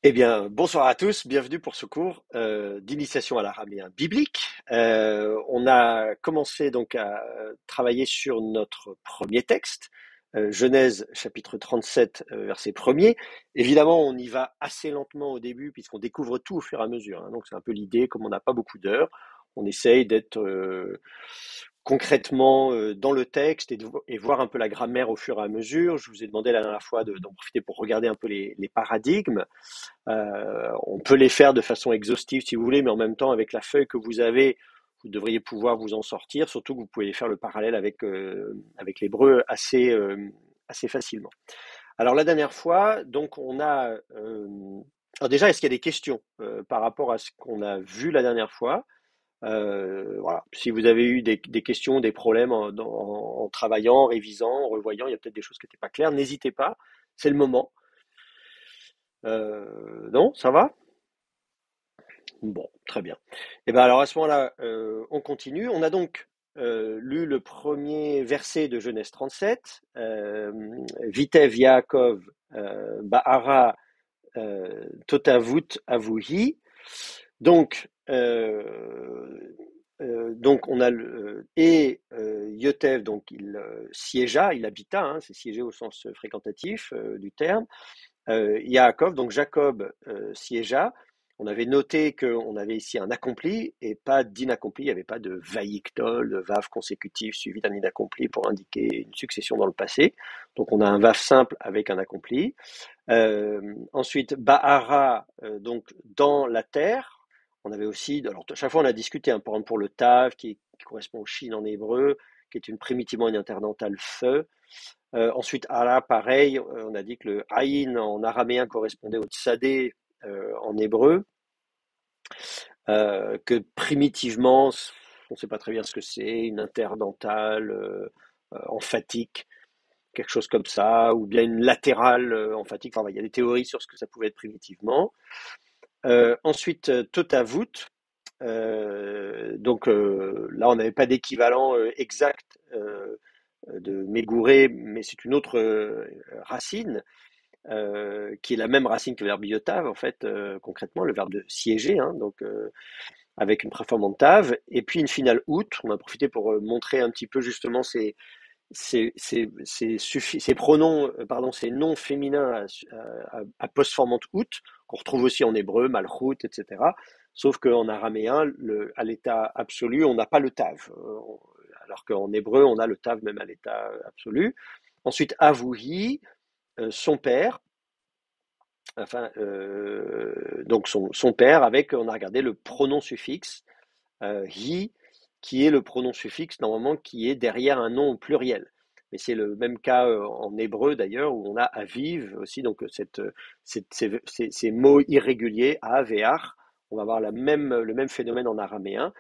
Eh bien, bonsoir à tous, bienvenue pour ce cours d'initiation à l'araméen biblique. On a commencé donc à travailler sur notre premier texte, Genèse chapitre 37, verset 1er. Évidemment, on y va assez lentement au début puisqu'on découvre tout au fur et à mesure, hein. Donc c'est un peu l'idée, comme on n'a pas beaucoup d'heures, on essaye d'être concrètement dans le texte et voir un peu la grammaire au fur et à mesure. Je vous ai demandé la dernière fois d'en profiter pour regarder un peu les paradigmes. On peut les faire de façon exhaustive si vous voulez, mais en même temps, avec la feuille que vous avez, vous devriez pouvoir vous en sortir, surtout que vous pouvez faire le parallèle avec l'hébreu assez facilement. Alors la dernière fois, donc on a... alors déjà, est-ce qu'il y a des questions par rapport à ce qu'on a vu la dernière fois? Voilà. Si vous avez eu des questions, des problèmes en travaillant, en révisant, en revoyant, il y a peut-être des choses qui n'étaient pas claires, n'hésitez pas, c'est le moment. Non, ça va? Bon, très bien. Et ben alors à ce moment-là, on continue. On a donc lu le premier verset de Genèse 37, Vitev Yaakov Ba'ara Totavut Avuhi. Donc, donc on a Yotev, donc il siégea, il habita, hein, c'est siéger au sens fréquentatif du terme. Yaakov, donc Jacob siégea. On avait noté qu'on avait ici un accompli et pas d'inaccompli. Il n'y avait pas de vaïktol, de vav consécutif suivi d'un inaccompli pour indiquer une succession dans le passé. Donc on a un vav simple avec un accompli. Ensuite, Bahara, donc dans la terre. On avait aussi, alors chaque fois on a discuté, hein, par exemple pour le tav qui correspond au shin en hébreu, qui est une primitivement une interdentale feu. Ensuite, Ara, pareil, on a dit que le Aïn en araméen correspondait au Tsadé en hébreu, que primitivement, on ne sait pas très bien ce que c'est, une interdentale emphatique, quelque chose comme ça, ou bien une latérale emphatique. Enfin, il y a des théories sur ce que ça pouvait être primitivement. Ensuite, Totavut. Donc là, on n'avait pas d'équivalent exact de Mégouré, mais c'est une autre racine qui est la même racine que le verbe yotav, en fait, concrètement, le verbe de siéger, hein, donc avec une préformante tav, et puis une finale out. On a profité pour montrer un petit peu justement ces pronoms, pardon, ces noms féminins à postformante out, qu'on retrouve aussi en hébreu, malchut, etc. Sauf qu'en araméen, à l'état absolu, on n'a pas le tav. Alors qu'en hébreu, on a le tav même à l'état absolu. Ensuite, avouhi, son père, enfin, donc son père, avec, on a regardé le pronom suffixe, hi, qui est le pronom suffixe normalement qui est derrière un nom au pluriel. Mais c'est le même cas en hébreu d'ailleurs, où on a aviv aussi, donc ces mots irréguliers, av et ar, on va avoir le même phénomène en araméen.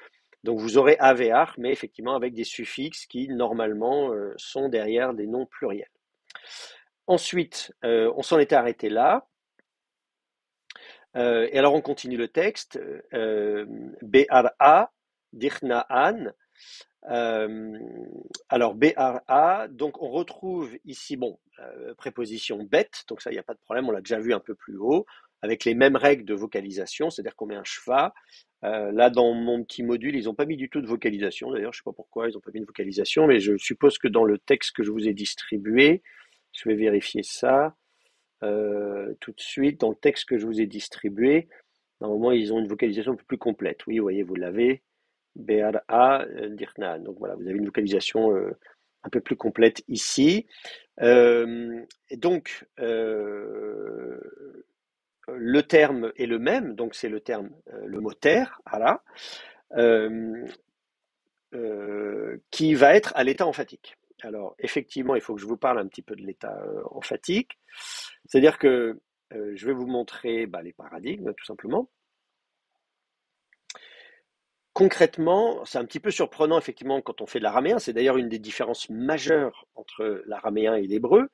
Donc vous aurez av et ar, mais effectivement avec des suffixes qui normalement sont derrière des noms pluriels. Ensuite, on s'en était arrêté là. Et alors on continue le texte. Be'ara, Dirna'an. Alors Be'ara, donc on retrouve ici, bon, préposition bête, donc ça, il n'y a pas de problème, on l'a déjà vu un peu plus haut, avec les mêmes règles de vocalisation, c'est-à-dire qu'on met un schwa. Là, dans mon petit module, ils n'ont pas mis du tout de vocalisation, d'ailleurs, je ne sais pas pourquoi ils n'ont pas mis de vocalisation, mais je suppose que dans le texte que je vous ai distribué, je vais vérifier ça tout de suite, dans le texte que je vous ai distribué, normalement, ils ont une vocalisation un peu plus complète. Oui, vous voyez, vous l'avez. BRA Dirknan. Donc voilà, vous avez une vocalisation un peu plus complète ici. Et donc, le terme est le même, donc c'est le terme, le mot terre, ara, euh, qui va être à l'état emphatique. Alors, effectivement, il faut que je vous parle un petit peu de l'état emphatique. C'est-à-dire que je vais vous montrer les paradigmes, tout simplement. Concrètement, c'est un petit peu surprenant, effectivement, quand on fait de l'araméen. C'est d'ailleurs une des différences majeures entre l'araméen et l'hébreu.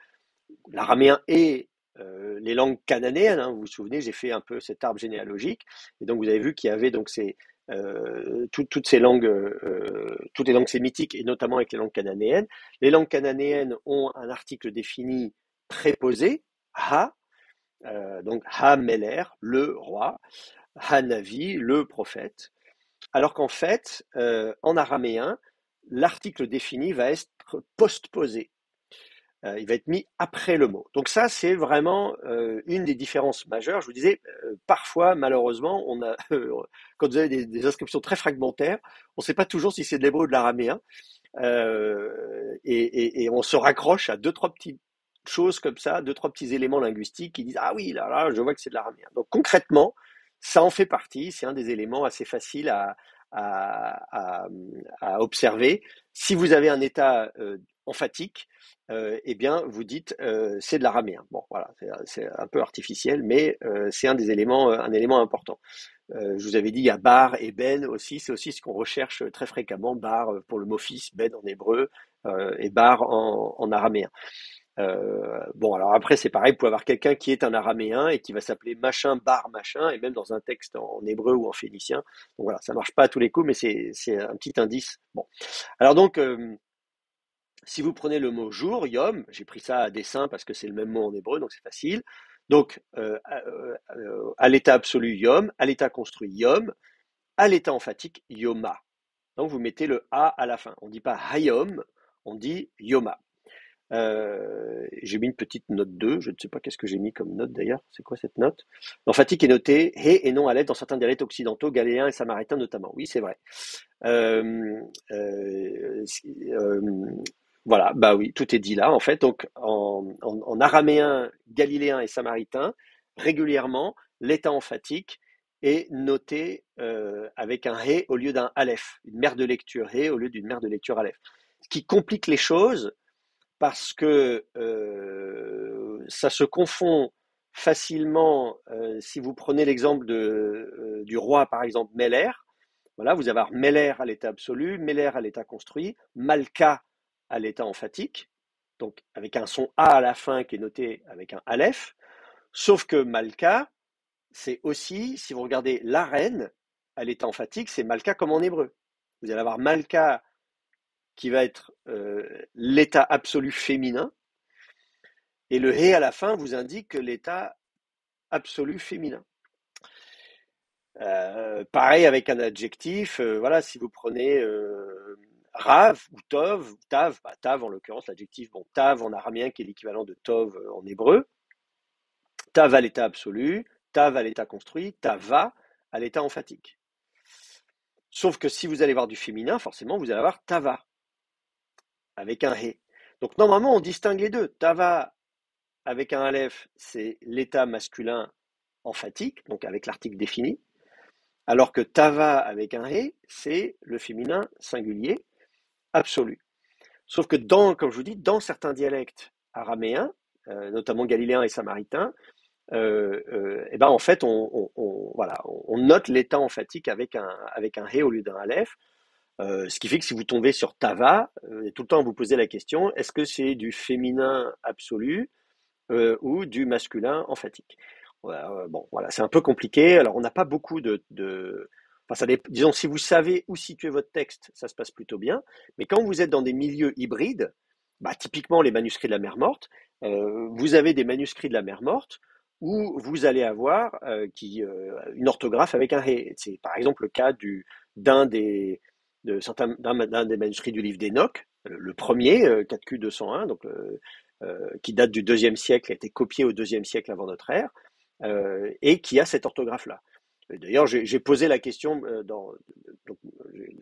L'araméen et les langues cananéennes, hein, vous vous souvenez, j'ai fait un peu cet arbre généalogique. Et donc, vous avez vu qu'il y avait donc toutes ces langues, toutes les langues sémitiques, et notamment avec les langues cananéennes. Les langues cananéennes ont un article défini préposé, ha, donc Ha-Meler, le roi, Ha-Navi, le prophète. Alors qu'en fait, en araméen, l'article défini va être postposé. Il va être mis après le mot. Donc ça, c'est vraiment une des différences majeures. Je vous disais, parfois, malheureusement, quand vous avez des inscriptions très fragmentaires, on ne sait pas toujours si c'est de l'hébreu ou de l'araméen. Et on se raccroche à deux, trois petites choses comme ça, deux, trois petits éléments linguistiques qui disent ah oui, là, je vois que c'est de l'araméen. Donc concrètement, ça en fait partie, c'est un des éléments assez faciles à, à observer. Si vous avez un état emphatique, eh bien, vous dites c'est de l'araméen. Bon, voilà, c'est un peu artificiel, mais c'est un élément important. Je vous avais dit, il y a bar et ben aussi. C'est aussi ce qu'on recherche très fréquemment. Bar pour le mot fils, ben en hébreu et bar en araméen. Bon, alors après, c'est pareil. Vous pouvez avoir quelqu'un qui est un araméen et qui va s'appeler machin, bar, machin, et même dans un texte en hébreu ou en phénicien. Donc voilà, ça marche pas à tous les coups, mais c'est un petit indice. Bon, alors donc, si vous prenez le mot jour, yom, j'ai pris ça à dessein parce que c'est le même mot en hébreu, donc c'est facile. Donc, à l'état absolu, yom, à l'état construit, yom, à l'état emphatique, yoma. Donc, vous mettez le a à la fin. On ne dit pas hayom, on dit yoma. J'ai mis une petite note 2, je ne sais pas qu'est-ce que j'ai mis comme note d'ailleurs, c'est quoi cette note? L'emphatique est noté he et non à l'aide dans certains dialectes occidentaux, galiléens et samaritains notamment. Oui, c'est vrai. Euh, euh, euh, voilà, bah oui, tout est dit là en fait. Donc en araméen, galiléen et samaritain, régulièrement, l'état emphatique est noté avec un he au lieu d'un aleph, une mère de lecture he au lieu d'une mère de lecture aleph. Ce qui complique les choses parce que ça se confond facilement si vous prenez l'exemple du roi par exemple Meller. Voilà, vous avez Meller à l'état absolu, Meller à l'état construit, Malka à l'état emphatique, donc avec un son A à la fin qui est noté avec un Aleph, sauf que Malka, c'est aussi, si vous regardez la reine à l'état emphatique, c'est Malka comme en hébreu. Vous allez avoir Malka qui va être l'état absolu féminin, et le He à la fin vous indique l'état absolu féminin. Pareil avec un adjectif, voilà, si vous prenez Rav ou Tov, Tav, bah, Tav en l'occurrence, l'adjectif, bon, Tav en araméen qui est l'équivalent de Tov en hébreu, Tav à l'état absolu, Tav à l'état construit, Tava à l'état emphatique. Sauf que si vous allez voir du féminin, forcément, vous allez avoir Tava avec un He. Donc normalement, on distingue les deux. Tava avec un Aleph, c'est l'état masculin emphatique, donc avec l'article défini. Alors que Tava avec un He, c'est le féminin singulier absolu. Sauf que comme je vous dis, dans certains dialectes araméens, notamment galiléens et samaritains, et ben en fait, voilà, on note l'état emphatique avec un He au lieu d'un Aleph. Ce qui fait que si vous tombez sur Tava, tout le temps vous posez la question, est-ce que c'est du féminin absolu ou du masculin emphatique? Bon, voilà, c'est un peu compliqué. Alors, on n'a pas beaucoup enfin, disons, si vous savez où situer votre texte, ça se passe plutôt bien. Mais quand vous êtes dans des milieux hybrides, bah, typiquement les manuscrits de la mer Morte, vous avez des manuscrits de la mer Morte où vous allez avoir une orthographe avec un he. C'est par exemple le cas d'un des, d'un des manuscrits du livre d'Enoch, le premier, 4Q201, donc qui date du deuxième siècle, a été copié au deuxième siècle avant notre ère, et qui a cette orthographe-là. D'ailleurs, j'ai posé la question donc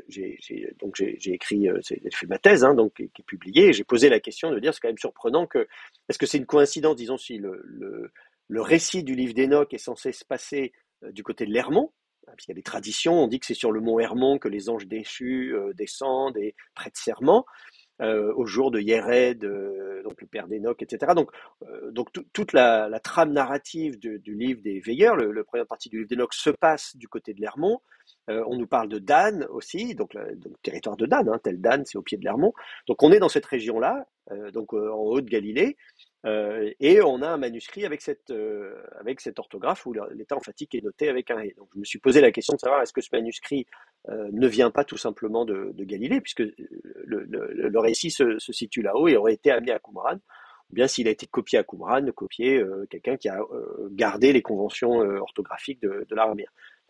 j'ai écrit, j'ai fait ma thèse, hein, donc qui est publiée, et j'ai posé la question de dire c'est quand même surprenant que est-ce que c'est une coïncidence, disons, si le récit du livre d'Enoch est censé se passer du côté de l'Hermont, hein, puisqu'il y a des traditions, on dit que c'est sur le mont Hermont que les anges déchus descendent et prêtent serment au jour de Yéred, donc le père d'Enoch, etc. Donc toute la trame narrative du livre des Veilleurs, le première partie du livre d'Enoch se passe du côté de l'Hermont. On nous parle de Dan aussi, donc territoire de Dan, hein, tel Dan, c'est au pied de l'Hermont. Donc on est dans cette région-là, donc en Haute-Galilée, et on a un manuscrit avec cette orthographe où l'état emphatique est noté avec un et. Donc je me suis posé la question de savoir est-ce que ce manuscrit ne vient pas tout simplement de Galilée, puisque le récit se situe là-haut et aurait été amené à Qumran. bien s'il a été copié à Qumran, copié quelqu'un qui a gardé les conventions orthographiques de l'araméen.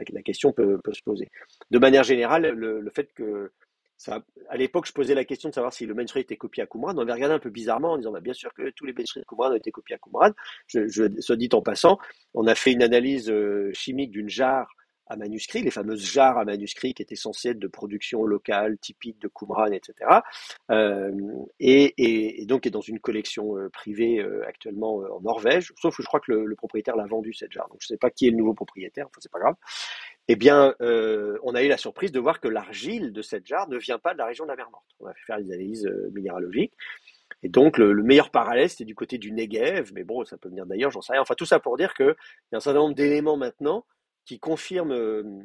La question peut se poser. De manière générale, le fait que ça, à l'époque, je posais la question de savoir si le manuscrit était copié à Qumran. On avait regardé un peu bizarrement en disant bah, bien sûr que tous les manuscrits de Qumran ont été copiés à Qumran. Soit dit en passant, on a fait une analyse chimique d'une jarre à manuscrit, les fameuses jarres à manuscrit qui étaient censées être de production locale, typique de Qumran, etc. Euh, et donc est dans une collection privée actuellement en Norvège, sauf que je crois que le propriétaire l'a vendu cette jarre. Donc je ne sais pas qui est le nouveau propriétaire, enfin c'est pas grave. Eh bien, on a eu la surprise de voir que l'argile de cette jarre ne vient pas de la région de la mer Morte. On a fait faire des analyses minéralogiques. Et donc, le meilleur parallèle, c'était du côté du Negev, mais bon, ça peut venir d'ailleurs, j'en sais rien. Enfin, tout ça pour dire qu'il y a un certain nombre d'éléments maintenant qui confirment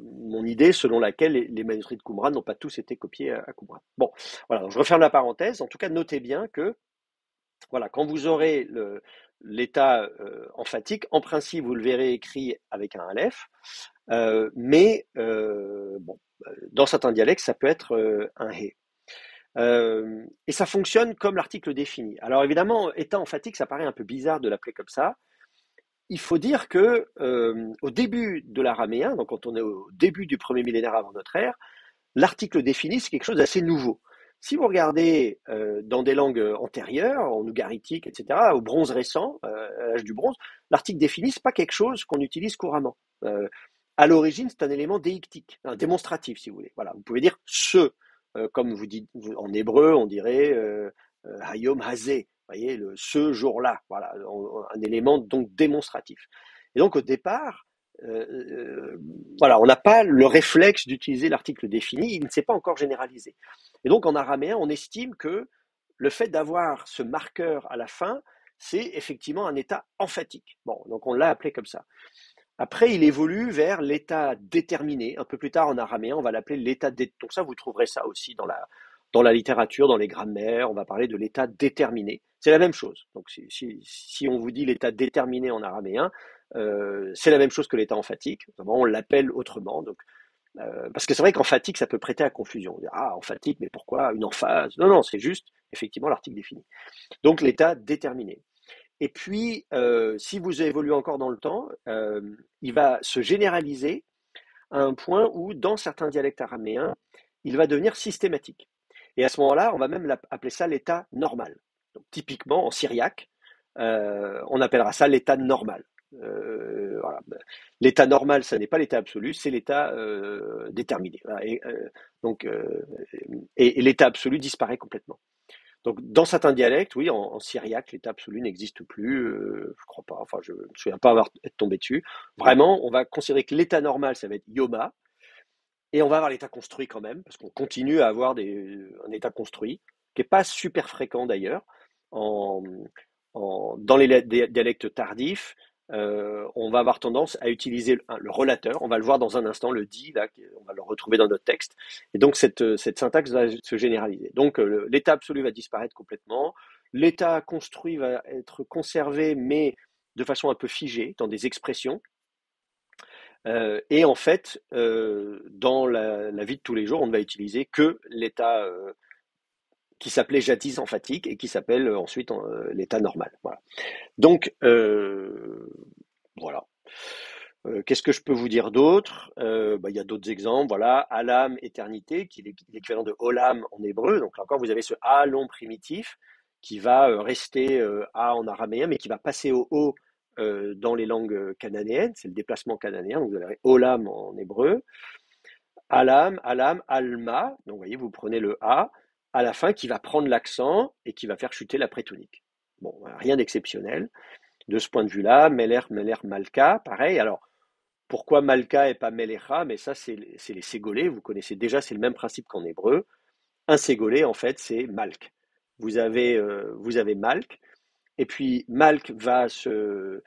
mon idée selon laquelle les manuscrits de Qumran n'ont pas tous été copiés à Qumran. Bon, voilà, donc je referme la parenthèse. En tout cas, notez bien que, voilà, quand vous aurez l'état emphatique, en principe, vous le verrez écrit avec un aleph, mais bon, dans certains dialectes, ça peut être un hé. Et ça fonctionne comme l'article défini. Alors évidemment, état emphatique, ça paraît un peu bizarre de l'appeler comme ça. Il faut dire que au début de l'araméen, donc quand on est au début du premier millénaire avant notre ère, l'article défini, c'est quelque chose d'assez nouveau. Si vous regardez dans des langues antérieures, en ougaritique, etc., au bronze récent, à l'âge du bronze, l'article défini, c'est pas quelque chose qu'on utilise couramment. À l'origine, c'est un élément déictique, un démonstratif, si vous voulez. Voilà, vous pouvez dire ce, comme vous dites en hébreu, on dirait hayom hazé, voyez, ce jour-là. Voilà, un élément donc démonstratif. Et donc au départ, voilà, on n'a pas le réflexe d'utiliser l'article défini, il ne s'est pas encore généralisé. Et donc en araméen, on estime que le fait d'avoir ce marqueur à la fin, c'est effectivement un état emphatique. Bon, donc on l'a appelé comme ça. Après, il évolue vers l'état déterminé. Un peu plus tard en araméen, on va l'appeler l'état déterminé. Donc ça, vous trouverez ça aussi dans la littérature, dans les grammaires. On va parler de l'état déterminé. C'est la même chose. Donc si on vous dit l'état déterminé en araméen, c'est la même chose que l'état emphatique. On l'appelle autrement. Donc, parce que c'est vrai qu'emphatique, ça peut prêter à confusion. On dit, ah, emphatique, mais pourquoi une emphase? Non, non, c'est juste effectivement l'article défini. Donc l'état déterminé. Et puis, si vous évoluez encore dans le temps, il va se généraliser à un point où, dans certains dialectes araméens, il va devenir systématique. Et à ce moment-là, on va même appeler ça l'état normal. Donc, typiquement, en syriaque, on appellera ça l'état normal. Voilà. L'état normal, ça n'est pas l'état absolu, c'est l'état déterminé. Voilà. Et l'état absolu disparaît complètement. Donc, dans certains dialectes, oui, en syriaque, l'état absolu n'existe plus. Je crois pas. Enfin, je ne me souviens pas être tombé dessus. Vraiment, on va considérer que l'état normal, ça va être yoma, et on va avoir l'état construit quand même, parce qu'on continue à avoir un état construit, qui n'est pas super fréquent d'ailleurs. En, dans les dialectes tardifs, on va avoir tendance à utiliser le relateur. On va le voir dans un instant, le dit, là, on va le retrouver dans notre texte. Et donc, cette syntaxe va se généraliser. Donc, l'état absolu va disparaître complètement. L'état construit va être conservé, mais de façon un peu figée, dans des expressions. Et en fait, dans la vie de tous les jours, on ne va utiliser que l'état qui s'appelait jadis emphatique et qui s'appelle ensuite l'état normal. Voilà. Donc, voilà. Qu'est-ce que je peux vous dire d'autre? Bah, il y a d'autres exemples. Voilà, Alam, éternité, qui est l'équivalent de Olam en hébreu. Donc là encore, vous avez ce A long primitif qui va rester A en araméen, mais qui va passer au O dans les langues cananéennes. C'est le déplacement cananéen. Donc vous avez Olam en hébreu. Alam, Alam, Alma. Donc vous voyez, vous prenez le A à la fin qui va prendre l'accent et qui va faire chuter la prétonique. Bon, rien d'exceptionnel. De ce point de vue-là, Meler, Meler, Malka, pareil. Alors, pourquoi Malka et pas Melecha? Mais ça, c'est les ségolais. Vous connaissez déjà, c'est le même principe qu'en hébreu. Un ségolais, en fait, c'est Malk. Vous avez Malk, et puis Malk va se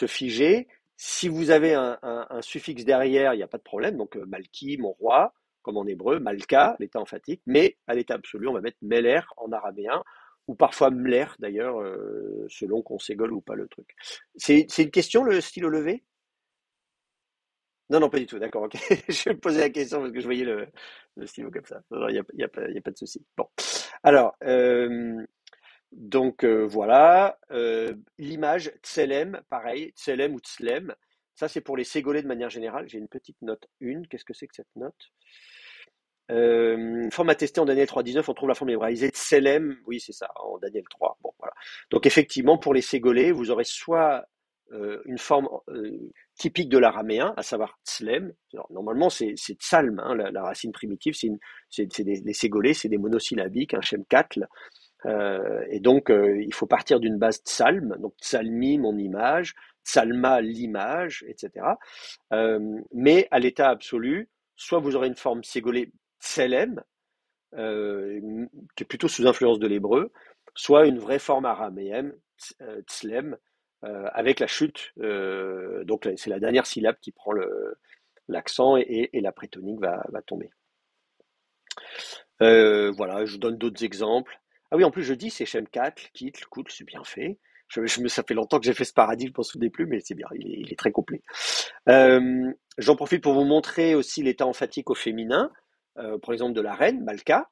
figer. Si vous avez un suffixe derrière, il n'y a pas de problème. Donc, Malki, mon roi, comme en hébreu, Malka, l'état emphatique. Mais à l'état absolu, on va mettre Meler en araméen, ou parfois Mler, d'ailleurs, selon qu'on ségole ou pas le truc. C'est une question, le stylo levé? Non, non, pas du tout, d'accord, ok. Je vais me poser la question parce que je voyais le stylo comme ça. Non, il n'y a, y a pas de souci. Bon. Alors, Donc voilà, l'image tselem, pareil, tselem ou tslem, ça c'est pour les ségolés de manière générale. J'ai une petite note 1, qu'est-ce que c'est que cette note? Forme attestée en Daniel 3.19, on trouve la forme hébraïsée tselem, oui c'est ça, en Daniel 3. Bon voilà. Donc effectivement, pour les ségolés, vous aurez soit une forme typique de l'araméen, à savoir tslem. Alors, normalement c'est tsalm, hein, la racine primitive, les ségolés, c'est des monosyllabiques, un shem katl. Et donc, il faut partir d'une base psalm, donc psalmi, mon image, psalma, l'image, etc. Mais à l'état absolu, soit vous aurez une forme ségolée tselem, qui est plutôt sous influence de l'hébreu, soit une vraie forme araméenne, tslem, avec la chute. Donc, c'est la dernière syllabe qui prend l'accent et la prétonique va tomber. Voilà, je vous donne d'autres exemples. Ah oui, en plus, je dis c'est Shemkatl, Kitl, Koutl, c'est bien fait. Ça fait longtemps que j'ai fait ce paradis, je ne m'en souvenais plus, mais c'est bien, il est très complet. J'en profite pour vous montrer aussi l'état emphatique au féminin, par exemple de la reine, Malka.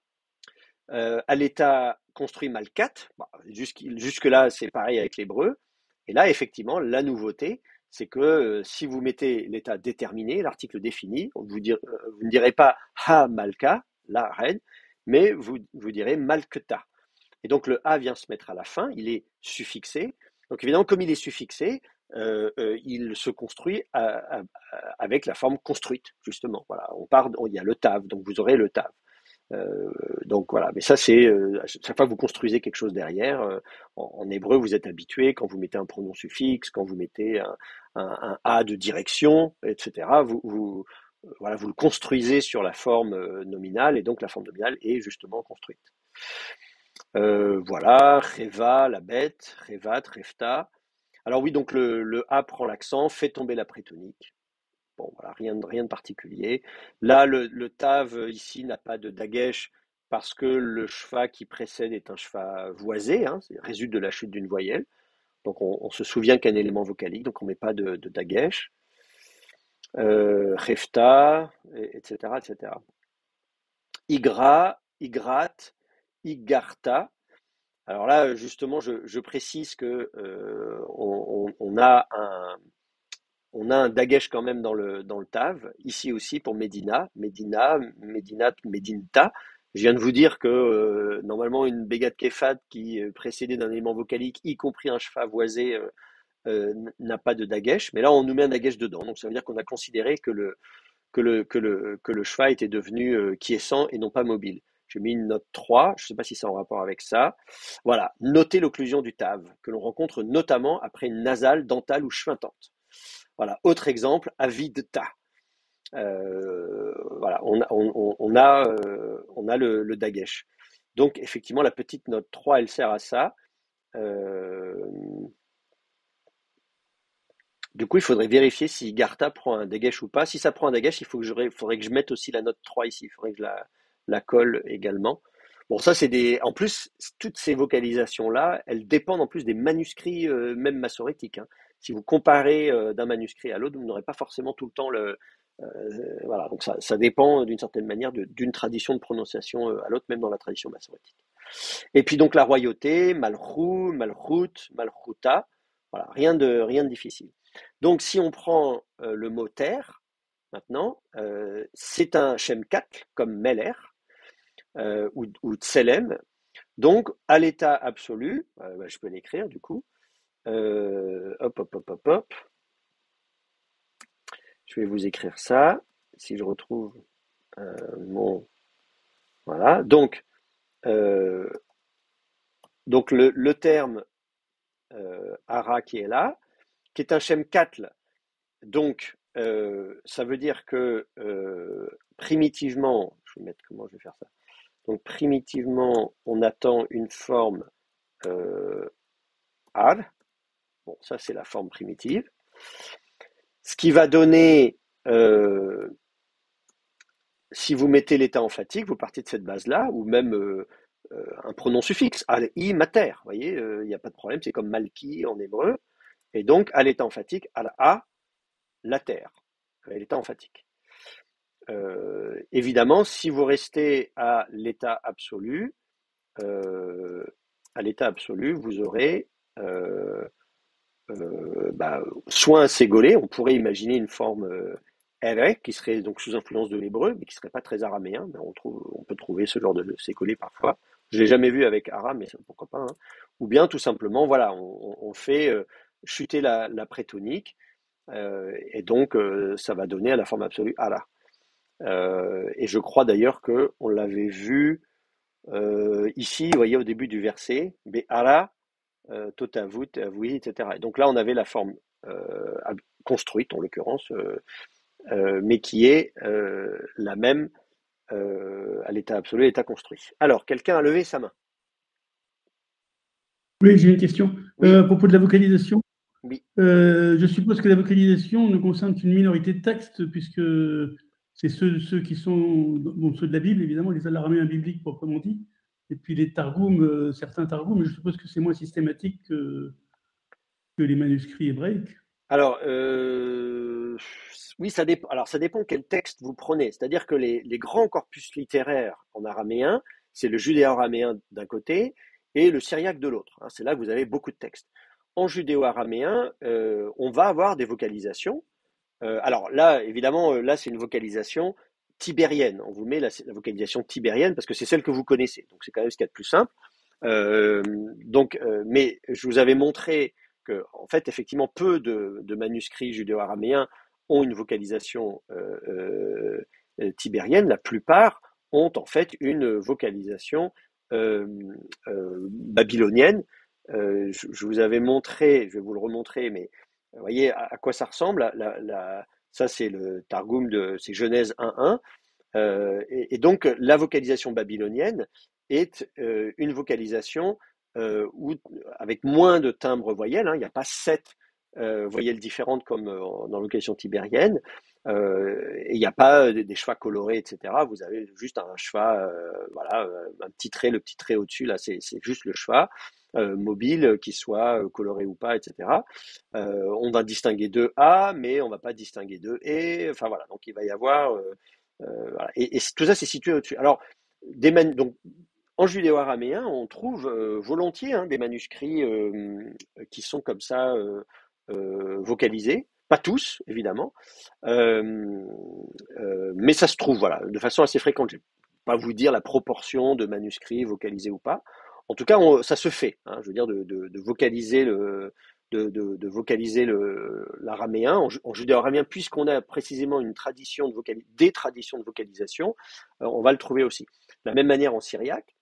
À l'état construit Malkat, bon, jusque-là c'est pareil avec l'hébreu. Et là, effectivement, la nouveauté, c'est que si vous mettez l'état déterminé, l'article défini, vous ne direz pas Ha Malka, la reine, mais vous direz Malketa. Et donc le A vient se mettre à la fin, il est suffixé. Donc évidemment, comme il est suffixé, il se construit avec la forme construite, justement. Voilà, il y a le tav, donc vous aurez le tav. Donc voilà, mais ça c'est chaque fois que vous construisez quelque chose derrière, en hébreu vous êtes habitué quand vous mettez un pronom suffixe, quand vous mettez un a de direction, etc. Voilà, vous le construisez sur la forme nominale et donc la forme nominale est justement construite. Voilà, Reva, la bête, Revat, Refta. Alors oui, donc le A prend l'accent, fait tomber la prétonique. Bon, voilà, rien de particulier. Là, le Tav ici n'a pas de dagesh parce que le shva qui précède est un shva voisé, hein, résulte de la chute d'une voyelle. Donc on se souvient qu'un élément vocalique, donc on ne met pas de dagesh. Refta, etc., etc. Igra, Igrat, Igarta. Alors là, justement, je précise que on a un dagesh quand même dans le Tav, ici aussi pour Medina, Medina, Medinat, Medinta. Je viens de vous dire que normalement une Bégat Kefat qui est précédée d'un élément vocalique, y compris un shfa voisé, n'a pas de dagesh, mais là on nous met un dagesh dedans. Donc ça veut dire qu'on a considéré que le shfa était devenu quiescent et non pas mobile. J'ai mis une note 3, je ne sais pas si c'est en rapport avec ça. Voilà, notez l'occlusion du Tav, que l'on rencontre notamment après une nasale, dentale ou schwintante. Voilà, autre exemple, avidta. Voilà, on a le dagesh. Donc, effectivement, la petite note 3, elle sert à ça. Euh, du coup, il faudrait vérifier si Gartha prend un dagesh ou pas. Si ça prend un dagesh, faudrait que je mette aussi la note 3 ici. Il faudrait que je la colle également. Bon, ça, en plus, toutes ces vocalisations-là, elles dépendent en plus des manuscrits, même massorétiques, hein. Si vous comparez d'un manuscrit à l'autre, vous n'aurez pas forcément tout le temps voilà, donc ça dépend d'une certaine manière d'une tradition de prononciation à l'autre, même dans la tradition massorétique. Et puis donc la royauté, Malchut, Malchut, Malchuta, voilà, rien de difficile. Donc si on prend le mot terre, maintenant, c'est un Shem Katl comme Meler ou Tselem. Donc à l'état absolu, je peux l'écrire du coup. Hop, hop, hop, hop, hop. Je vais vous écrire ça. Si je retrouve mon. Voilà. Euh, donc le terme Ara qui est là, qui est un Shem Katl. Donc, ça veut dire que primitivement, je vais mettre comment je vais faire ça. Donc, primitivement, on attend une forme Ar. Bon, ça, c'est la forme primitive. Ce qui va donner, si vous mettez l'état emphatique, vous partez de cette base-là, ou même un pronom suffixe, al i mater. Vous voyez, il n'y a pas de problème, c'est comme malki en hébreu. Et donc, à l'état emphatique, al a, la terre. L'état emphatique. Évidemment, si vous restez à l'état absolu, à l'état absolu, vous aurez euh, soit un ségolé, on pourrait imaginer une forme R qui serait donc sous influence de l'hébreu, mais qui serait pas très araméen, mais on peut trouver ce genre de ségolé parfois. Je l'ai jamais vu avec ara, mais pourquoi pas, hein. Ou bien tout simplement, voilà, on fait chuter la prétonique, et donc ça va donner à la forme absolue Allah. Et je crois d'ailleurs que on l'avait vu ici, vous voyez, au début du verset, Allah Totavut, oui, etc. Et donc là, on avait la forme construite, en l'occurrence, mais qui est la même à l'état absolu, à l'état construit. Alors, quelqu'un a levé sa main. Oui, j'ai une question. Oui, À propos de la vocalisation, oui. je suppose que la vocalisation ne concerne qu'une minorité de textes, puisque c'est ceux qui sont, bon, ceux de la Bible, évidemment, les araméens bibliques proprement dit, et puis les targums, certains targums, mais je suppose que c'est moins systématique que les manuscrits hébraïques. Alors, oui, ça dépend. Alors, ça dépend quel texte vous prenez. C'est-à-dire que les grands corpus littéraires en araméen, c'est le judéo-araméen d'un côté et le syriaque de l'autre, hein. C'est là que vous avez beaucoup de textes. En judéo-araméen, on va avoir des vocalisations. Alors là, évidemment, là, c'est une vocalisation tibérienne. On vous met la vocalisation tibérienne parce que c'est celle que vous connaissez. Donc, c'est quand même ce qu'il y a de plus simple. Euh, mais je vous avais montré que, en fait, effectivement, peu de manuscrits judéo-araméens ont une vocalisation tibérienne. La plupart ont en fait une vocalisation euh, babylonienne. Je vous avais montré, je vais vous le remontrer, mais vous voyez à quoi ça ressemble. Ça, c'est le Targum c'est Genèse 1.1. Et donc, la vocalisation babylonienne est une vocalisation avec moins de timbres voyelles, hein. Il n'y a pas 7 voyelles différentes comme dans la vocalisation tibérienne. Et il n'y a pas des schwas colorés, etc. Vous avez juste un schwa, voilà, un petit trait, le petit trait au-dessus, là, c'est juste le schwa. Mobile, qu'il soit coloré ou pas, etc. On va distinguer deux A, mais on ne va pas distinguer deux et. Enfin voilà, donc il va y avoir voilà. Et tout ça, c'est situé au-dessus. Alors, donc, en judéo-araméen, on trouve volontiers, hein, des manuscrits qui sont comme ça vocalisés. Pas tous, évidemment, euh, mais ça se trouve, voilà, de façon assez fréquente. Je ne vais pas vous dire la proportion de manuscrits vocalisés ou pas. En tout cas, ça se fait, hein, je veux dire, de vocaliser de vocaliser l'araméen en judéo-araméen, puisqu'on a précisément une tradition des traditions de vocalisation, on va le trouver aussi. De la même manière en syriaque,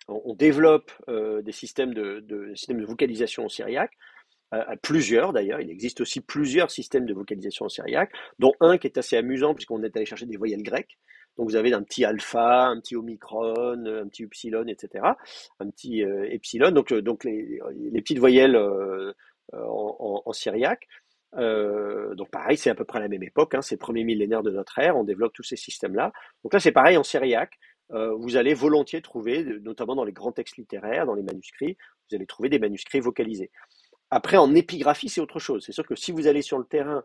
on développe des systèmes de vocalisation en syriaque, à plusieurs d'ailleurs. Il existe aussi plusieurs systèmes de vocalisation en syriaque, dont un qui est assez amusant puisqu'on est allé chercher des voyelles grecques. Donc vous avez un petit alpha, un petit omicron, un petit upsilon, etc. Un petit epsilon. Donc les petites voyelles en syriaque. Donc pareil, c'est à peu près à la même époque, hein, c'est le premier millénaire de notre ère, on développe tous ces systèmes-là. Donc là, c'est pareil en syriaque. Vous allez volontiers trouver, notamment dans les grands textes littéraires, dans les manuscrits, vous allez trouver des manuscrits vocalisés. Après, en épigraphie, c'est autre chose. C'est sûr que si vous allez sur le terrain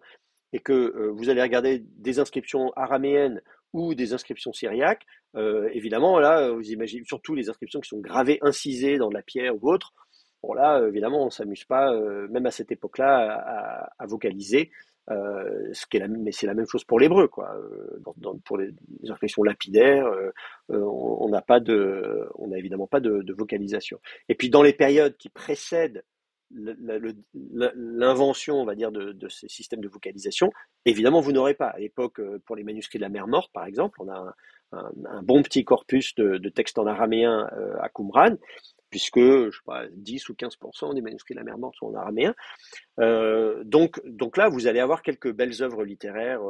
et que vous allez regarder des inscriptions araméennes ou des inscriptions syriaques, évidemment, là, vous imaginez surtout les inscriptions qui sont gravées, incisées dans de la pierre ou autre. Bon, là, évidemment, on ne s'amuse pas, même à cette époque-là, à vocaliser. Mais c'est la même chose pour l'hébreu, quoi. Pour les inscriptions lapidaires, on n'a pas on a évidemment pas de vocalisation. Et puis dans les périodes qui précèdent l'invention, on va dire, de ces systèmes de vocalisation, évidemment, vous n'aurez pas. À l'époque, pour les manuscrits de la mer Morte, par exemple, on a un bon petit corpus de textes en araméen à Qumran, puisque, je sais pas, 10 ou 15% des manuscrits de la mer Morte sont en araméen. Donc là, vous allez avoir quelques belles œuvres littéraires.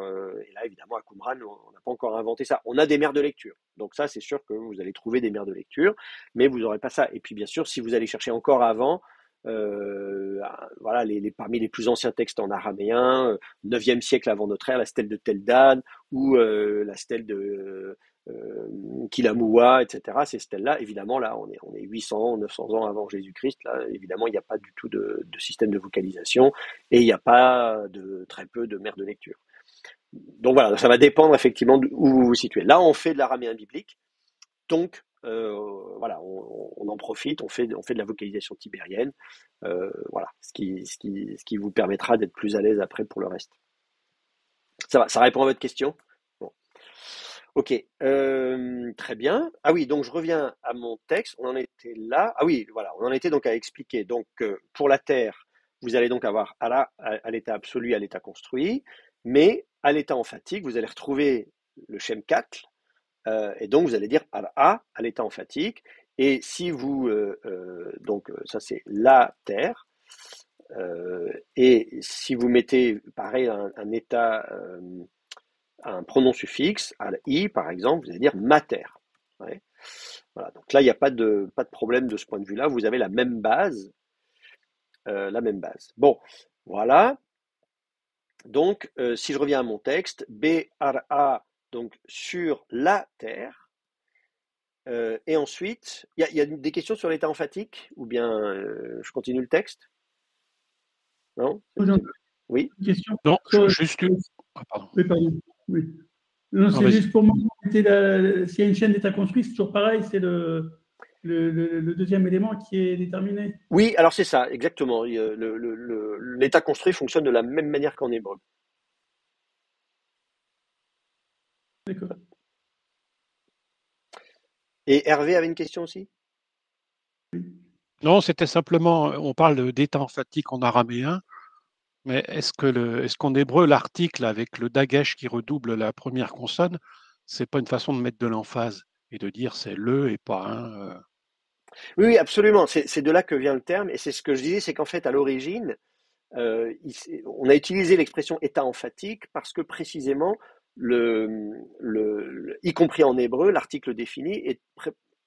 Et là, évidemment, à Qumran, on n'a pas encore inventé ça. On a des mers de lecture. Donc ça, c'est sûr que vous allez trouver des mers de lecture, mais vous n'aurez pas ça. Et puis, bien sûr, si vous allez chercher encore avant, voilà, parmi les plus anciens textes en araméen, 9e siècle avant notre ère, la stèle de Tel Dan ou la stèle de Kilamoua, etc. Ces stèles-là, évidemment, là, on est 800, 900 ans avant Jésus-Christ. Là, évidemment, il n'y a pas du tout de système de vocalisation et il n'y a pas très peu de mères de lecture. Donc voilà, ça va dépendre effectivement d'où vous vous situez. Là, on fait de l'araméen biblique, donc voilà, on en profite, on fait de la vocalisation tibérienne, voilà, ce qui vous permettra d'être plus à l'aise après pour le reste. Ça va, ça répond à votre question? Bon. Ok, très bien. Ah oui, donc je reviens à mon texte. On en était là. Ah oui, voilà, on en était donc à expliquer. Donc pour la Terre, vous allez donc avoir à l'état absolu, à l'état construit, mais à l'état emphatique, vous allez retrouver le Shem 4, et donc vous allez dire à l'état emphatique. Et si vous donc ça c'est la Terre. Et si vous mettez pareil un état un pronom suffixe, à i par exemple, vous allez dire mater. Ouais. Voilà. Donc là, il n'y a pas de problème de ce point de vue-là. Vous avez la même base, la même base. Bon, voilà. Donc, si je reviens à mon texte, BRA, donc sur la terre. Et ensuite, il y a des questions sur l'état emphatique ou bien je continue le texte? Non? Oui? Une question Non, sur, juste Ah, pardon. oui, pardon. Oui. Non, Non, c'est vas-y. juste pour moi, s'il y a une chaîne d'état construit, c'est toujours pareil, c'est le deuxième élément qui est déterminé. Oui, alors c'est ça, exactement. L'état construit fonctionne de la même manière qu'en hébreu. D'accord. Et Hervé avait une question aussi? Non, c'était simplement, on parle d'état emphatique en araméen, mais est-ce qu'en hébreu, l'article avec le dagesh qui redouble la première consonne, c'est pas une façon de mettre de l'emphase et de dire c'est le et pas un Oui, oui, absolument. C'est de là que vient le terme. Et c'est ce que je disais, c'est qu'en fait, à l'origine, on a utilisé l'expression état emphatique parce que précisément, y compris en hébreu, l'article défini est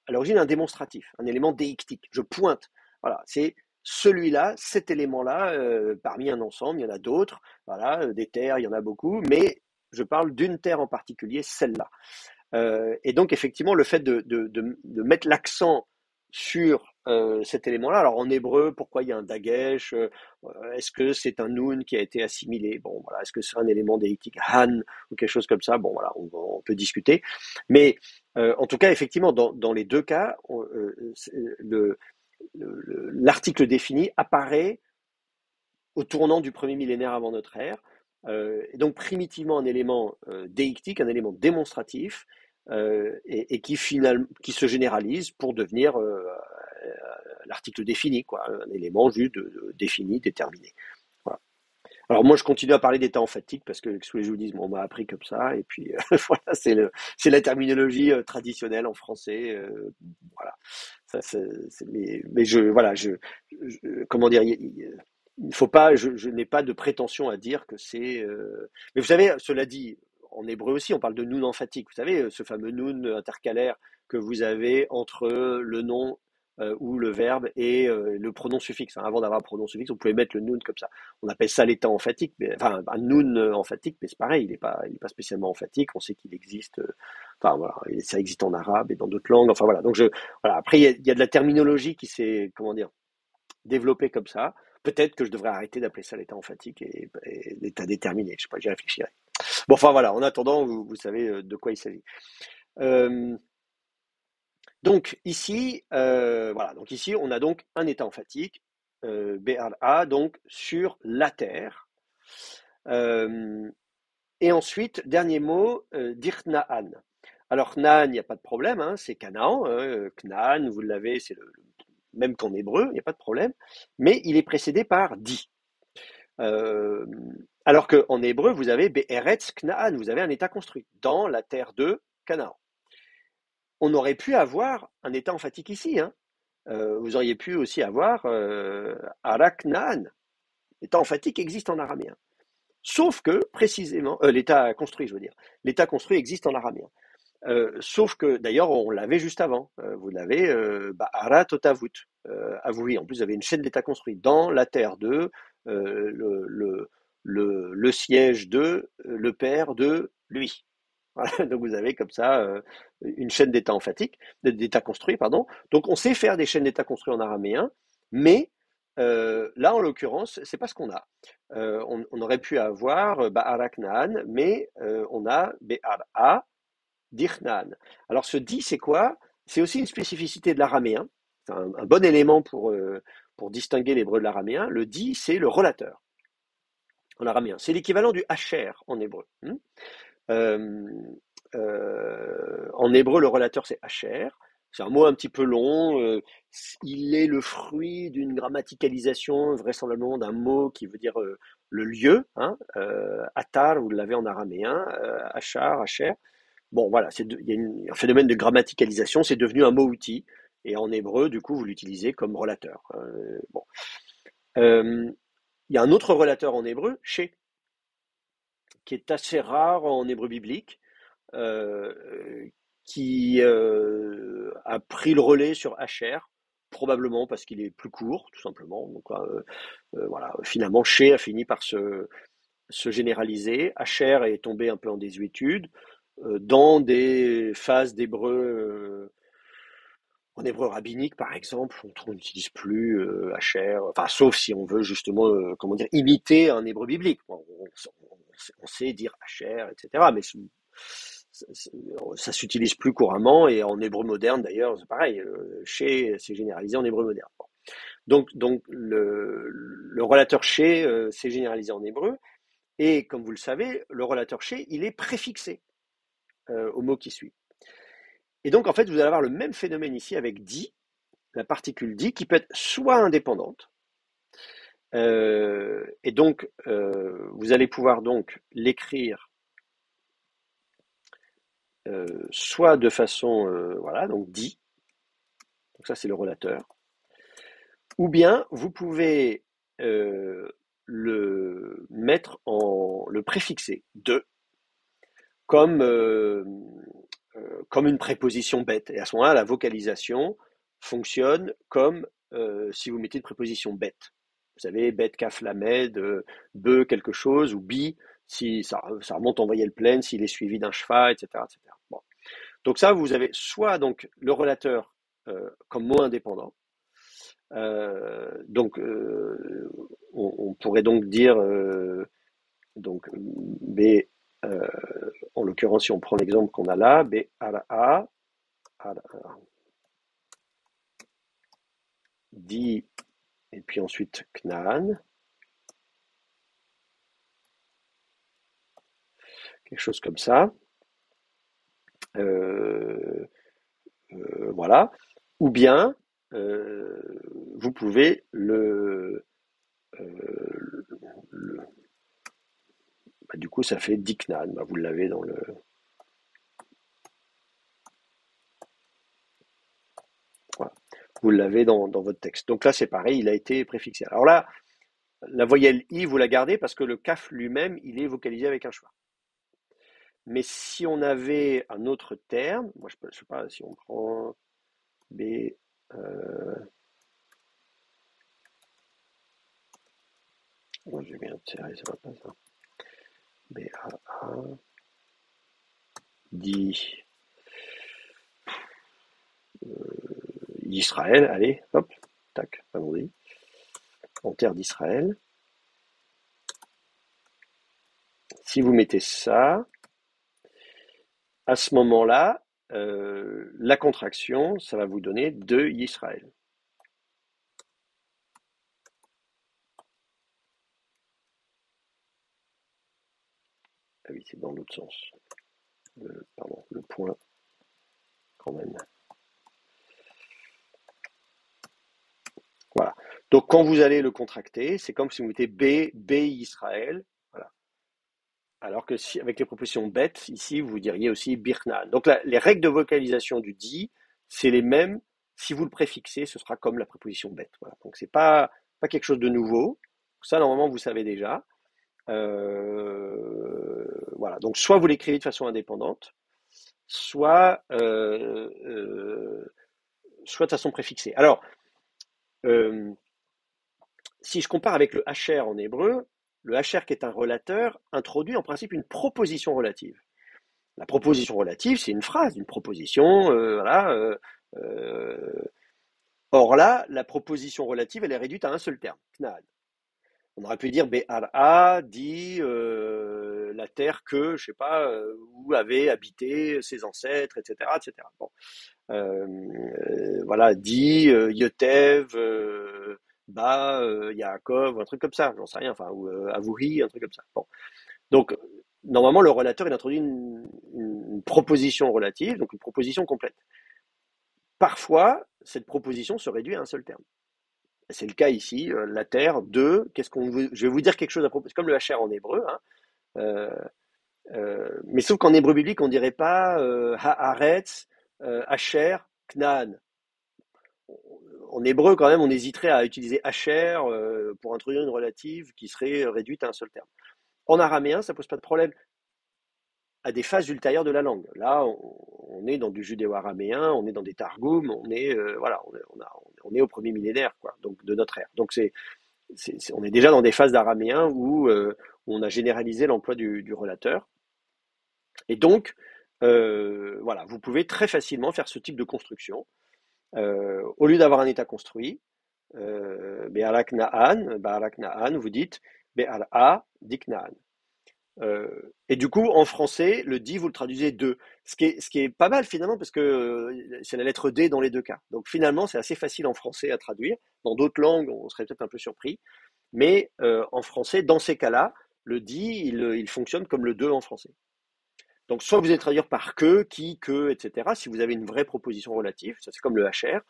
à l'origine un démonstratif, un élément déictique. Je pointe. Voilà, c'est celui-là, cet élément-là, parmi un ensemble, il y en a d'autres. Voilà, des terres, il y en a beaucoup, mais je parle d'une terre en particulier, celle-là. Et donc, effectivement, le fait de mettre l'accent sur cet élément-là, alors en hébreu, pourquoi il y a un dagesh? Est-ce que c'est un noun qui a été assimilé? Bon, voilà, est-ce que c'est un élément déictique, han, ou quelque chose comme ça? Bon, voilà, on peut discuter. Mais en tout cas, effectivement, dans les deux cas, l'article défini apparaît au tournant du premier millénaire avant notre ère. Et donc primitivement un élément déictique, un élément démonstratif, et qui qui se généralise pour devenir l'article défini, quoi, un élément juste défini, déterminé. Voilà. Alors moi je continue à parler d'état emphatique parce que sous les judaïsmes on m'a appris comme ça, et puis voilà, c'est la terminologie traditionnelle en français. Voilà. Ça, mais comment dire, il ne faut pas, je n'ai pas de prétention à dire que c'est. Mais vous savez, cela dit, en hébreu aussi, on parle de noun emphatique. Vous savez, ce fameux noun intercalaire que vous avez entre le nom ou le verbe et le pronom suffixe. Hein. Avant d'avoir un pronom suffixe, vous pouvez mettre le noun comme ça. On appelle ça l'état emphatique, mais enfin un noun emphatique, mais c'est pareil, il est pas spécialement emphatique. On sait qu'il existe. Enfin voilà, ça existe en arabe et dans d'autres langues. Enfin voilà. Donc voilà. Après, il y a de la terminologie qui s'est, comment dire, développée comme ça. Peut-être que je devrais arrêter d'appeler ça l'état emphatique et l'état déterminé. Je sais pas, j'y réfléchirai. Bon, enfin voilà, en attendant, vous savez de quoi il s'agit. Donc ici, voilà, donc ici, on a donc un état emphatique, BRA, donc sur la terre. Et ensuite, dernier mot, Dirnaan. Alors, Knaan, il n'y a pas de problème, hein, c'est Canaan. Knaan, vous l'avez, c'est le même qu'en hébreu, il n'y a pas de problème. Mais il est précédé par Di. Alors qu'en hébreu, vous avez Be'eretz Knaan, vous avez un état construit dans la terre de Canaan. On aurait pu avoir un état emphatique ici. Hein. Vous auriez pu aussi avoir Araknaan. L'état emphatique existe en araméen. Sauf que, précisément, l'état construit, je veux dire, l'état construit existe en araméen. Sauf que, d'ailleurs, on l'avait juste avant. Vous l'avez, Ara Totavut, avoué. En plus, vous avez une chaîne d'état construit dans la terre de, le siège de, le père de lui. Voilà, donc vous avez comme ça une chaîne d'état emphatique, d'état construit, pardon. Donc on sait faire des chaînes d'état construits en araméen, mais là en l'occurrence, c'est pas ce qu'on a. On aurait pu avoir Ba'araknan, mais on a Be'ara, Dirnan. Alors ce di, c'est quoi? c'est aussi une spécificité de l'araméen. C'est un bon élément pour distinguer l'hébreu de l'araméen. Le di, c'est le relateur en araméen. C'est l'équivalent du hacher en hébreu. Euh, en hébreu, le relateur, c'est hacher. C'est un mot un petit peu long. Il est le fruit d'une grammaticalisation, vraisemblablement d'un mot qui veut dire le lieu. Atar, vous l'avez en araméen. Achar, hacher. Bon, voilà, il y a un phénomène de grammaticalisation. C'est devenu un mot-outil. Et en hébreu, du coup, vous l'utilisez comme relateur. Bon. Il y a un autre relateur en hébreu, chez, qui est assez rare en hébreu biblique, qui a pris le relais sur Asher, probablement parce qu'il est plus court, tout simplement. Donc voilà, finalement, chez a fini par se généraliser. Asher est tombé un peu en désuétude dans des phases d'hébreu. En hébreu rabbinique, par exemple, on n'utilise plus Asher, enfin, sauf si on veut justement, comment dire, imiter un hébreu biblique. Bon, on sait dire Asher, etc., mais ça s'utilise plus couramment, et en hébreu moderne, d'ailleurs, c'est pareil, chez, c'est généralisé en hébreu moderne. Bon. Donc le relateur chez, c'est généralisé en hébreu, et comme vous le savez, le relateur chez, il est préfixé au mot qui suit. Et donc, en fait, vous allez avoir le même phénomène ici avec di, la particule di, qui peut être soit indépendante, et donc vous allez pouvoir donc l'écrire soit de façon, voilà, donc di, donc ça c'est le relateur, ou bien vous pouvez le mettre le préfixer de, comme une préposition bête. Et à ce moment-là, la vocalisation fonctionne comme si vous mettez une préposition bête. Vous savez, bête, kaf, lamed, be, quelque chose, ou bi, si ça remonte en voyelle pleine, s'il est suivi d'un cheval, etc., etc. Bon. Donc ça, vous avez soit donc le relateur comme mot indépendant. Donc, on pourrait donc dire, donc, B, en l'occurrence, si on prend l'exemple qu'on a là, B, A, di, et puis ensuite Knaan, quelque chose comme ça. Voilà. Ou bien, vous pouvez du coup, ça fait Diknan. Bah, vous l'avez dans le. Voilà. Vous l'avez dans votre texte. Donc là, c'est pareil, il a été préfixé. Alors là, la voyelle I, vous la gardez parce que le kaf lui-même, il est vocalisé avec un schwa. Mais si on avait un autre terme, moi je ne sais pas si on prend B, moi j'ai bien serré, ça va pas ça. B, A, dit Israël, allez, hop, tac, allons-y. En terre d'Israël. Si vous mettez ça, à ce moment-là, la contraction, ça va vous donner de Israël. Ah oui, c'est dans l'autre sens. Le point, quand même. Voilà. Donc, quand vous allez le contracter, c'est comme si vous mettez B Israël. Voilà. Alors que si, avec les propositions bêtes, ici, vous diriez aussi Birna. Donc, les règles de vocalisation du di, c'est les mêmes. Si vous le préfixez, ce sera comme la préposition bête. Voilà. Donc, c'est pas quelque chose de nouveau. Ça, normalement, vous savez déjà. Voilà. Donc, soit vous l'écrivez de façon indépendante, soit de façon préfixée. Alors, si je compare avec le hacher en hébreu, le hacher qui est un relateur introduit en principe une proposition relative. La proposition relative, c'est une phrase, une proposition, voilà. Or là, la proposition relative, elle est réduite à un seul terme, knad. On aurait pu dire Be'ara, dit la terre que, je sais pas, où avaient habité ses ancêtres, etc., etc. Bon. Voilà, Di, Yotev, Ba, Yaakov, un truc comme ça, j'en sais rien, enfin, ou Avouhi, un truc comme ça. Bon. Donc, normalement, le relateur, il introduit une proposition relative, donc une proposition complète. Parfois, cette proposition se réduit à un seul terme. C'est le cas ici, la terre de, je vais vous dire quelque chose à propos, c'est comme le HR en hébreu, hein, mais sauf qu'en hébreu biblique, on dirait pas Haaretz, Asher, Knaan. En hébreu, quand même, on hésiterait à utiliser Asher pour introduire une relative qui serait réduite à un seul terme. En araméen, ça pose pas de problème à des phases ultérieures de la langue. Là, on est dans du judéo-araméen, on est dans des targums, on est voilà, on est au premier millénaire, quoi, donc de notre ère. Donc on est déjà dans des phases d'araméen où on a généralisé l'emploi du relateur. Et donc, voilà, vous pouvez très facilement faire ce type de construction. Au lieu d'avoir un état construit, Be'alak Na'an, vous dites Be'al'a Dikna'an. Et du coup, en français, le dit, vous le traduisez de. Ce qui est pas mal finalement, parce que c'est la lettre D dans les deux cas. Donc finalement, c'est assez facile en français à traduire. Dans d'autres langues, on serait peut-être un peu surpris. Mais en français, dans ces cas-là, le dit, il fonctionne comme le de en français. Donc soit vous allez traduire par que, qui, que, etc. Si vous avez une vraie proposition relative, ça c'est comme le HR,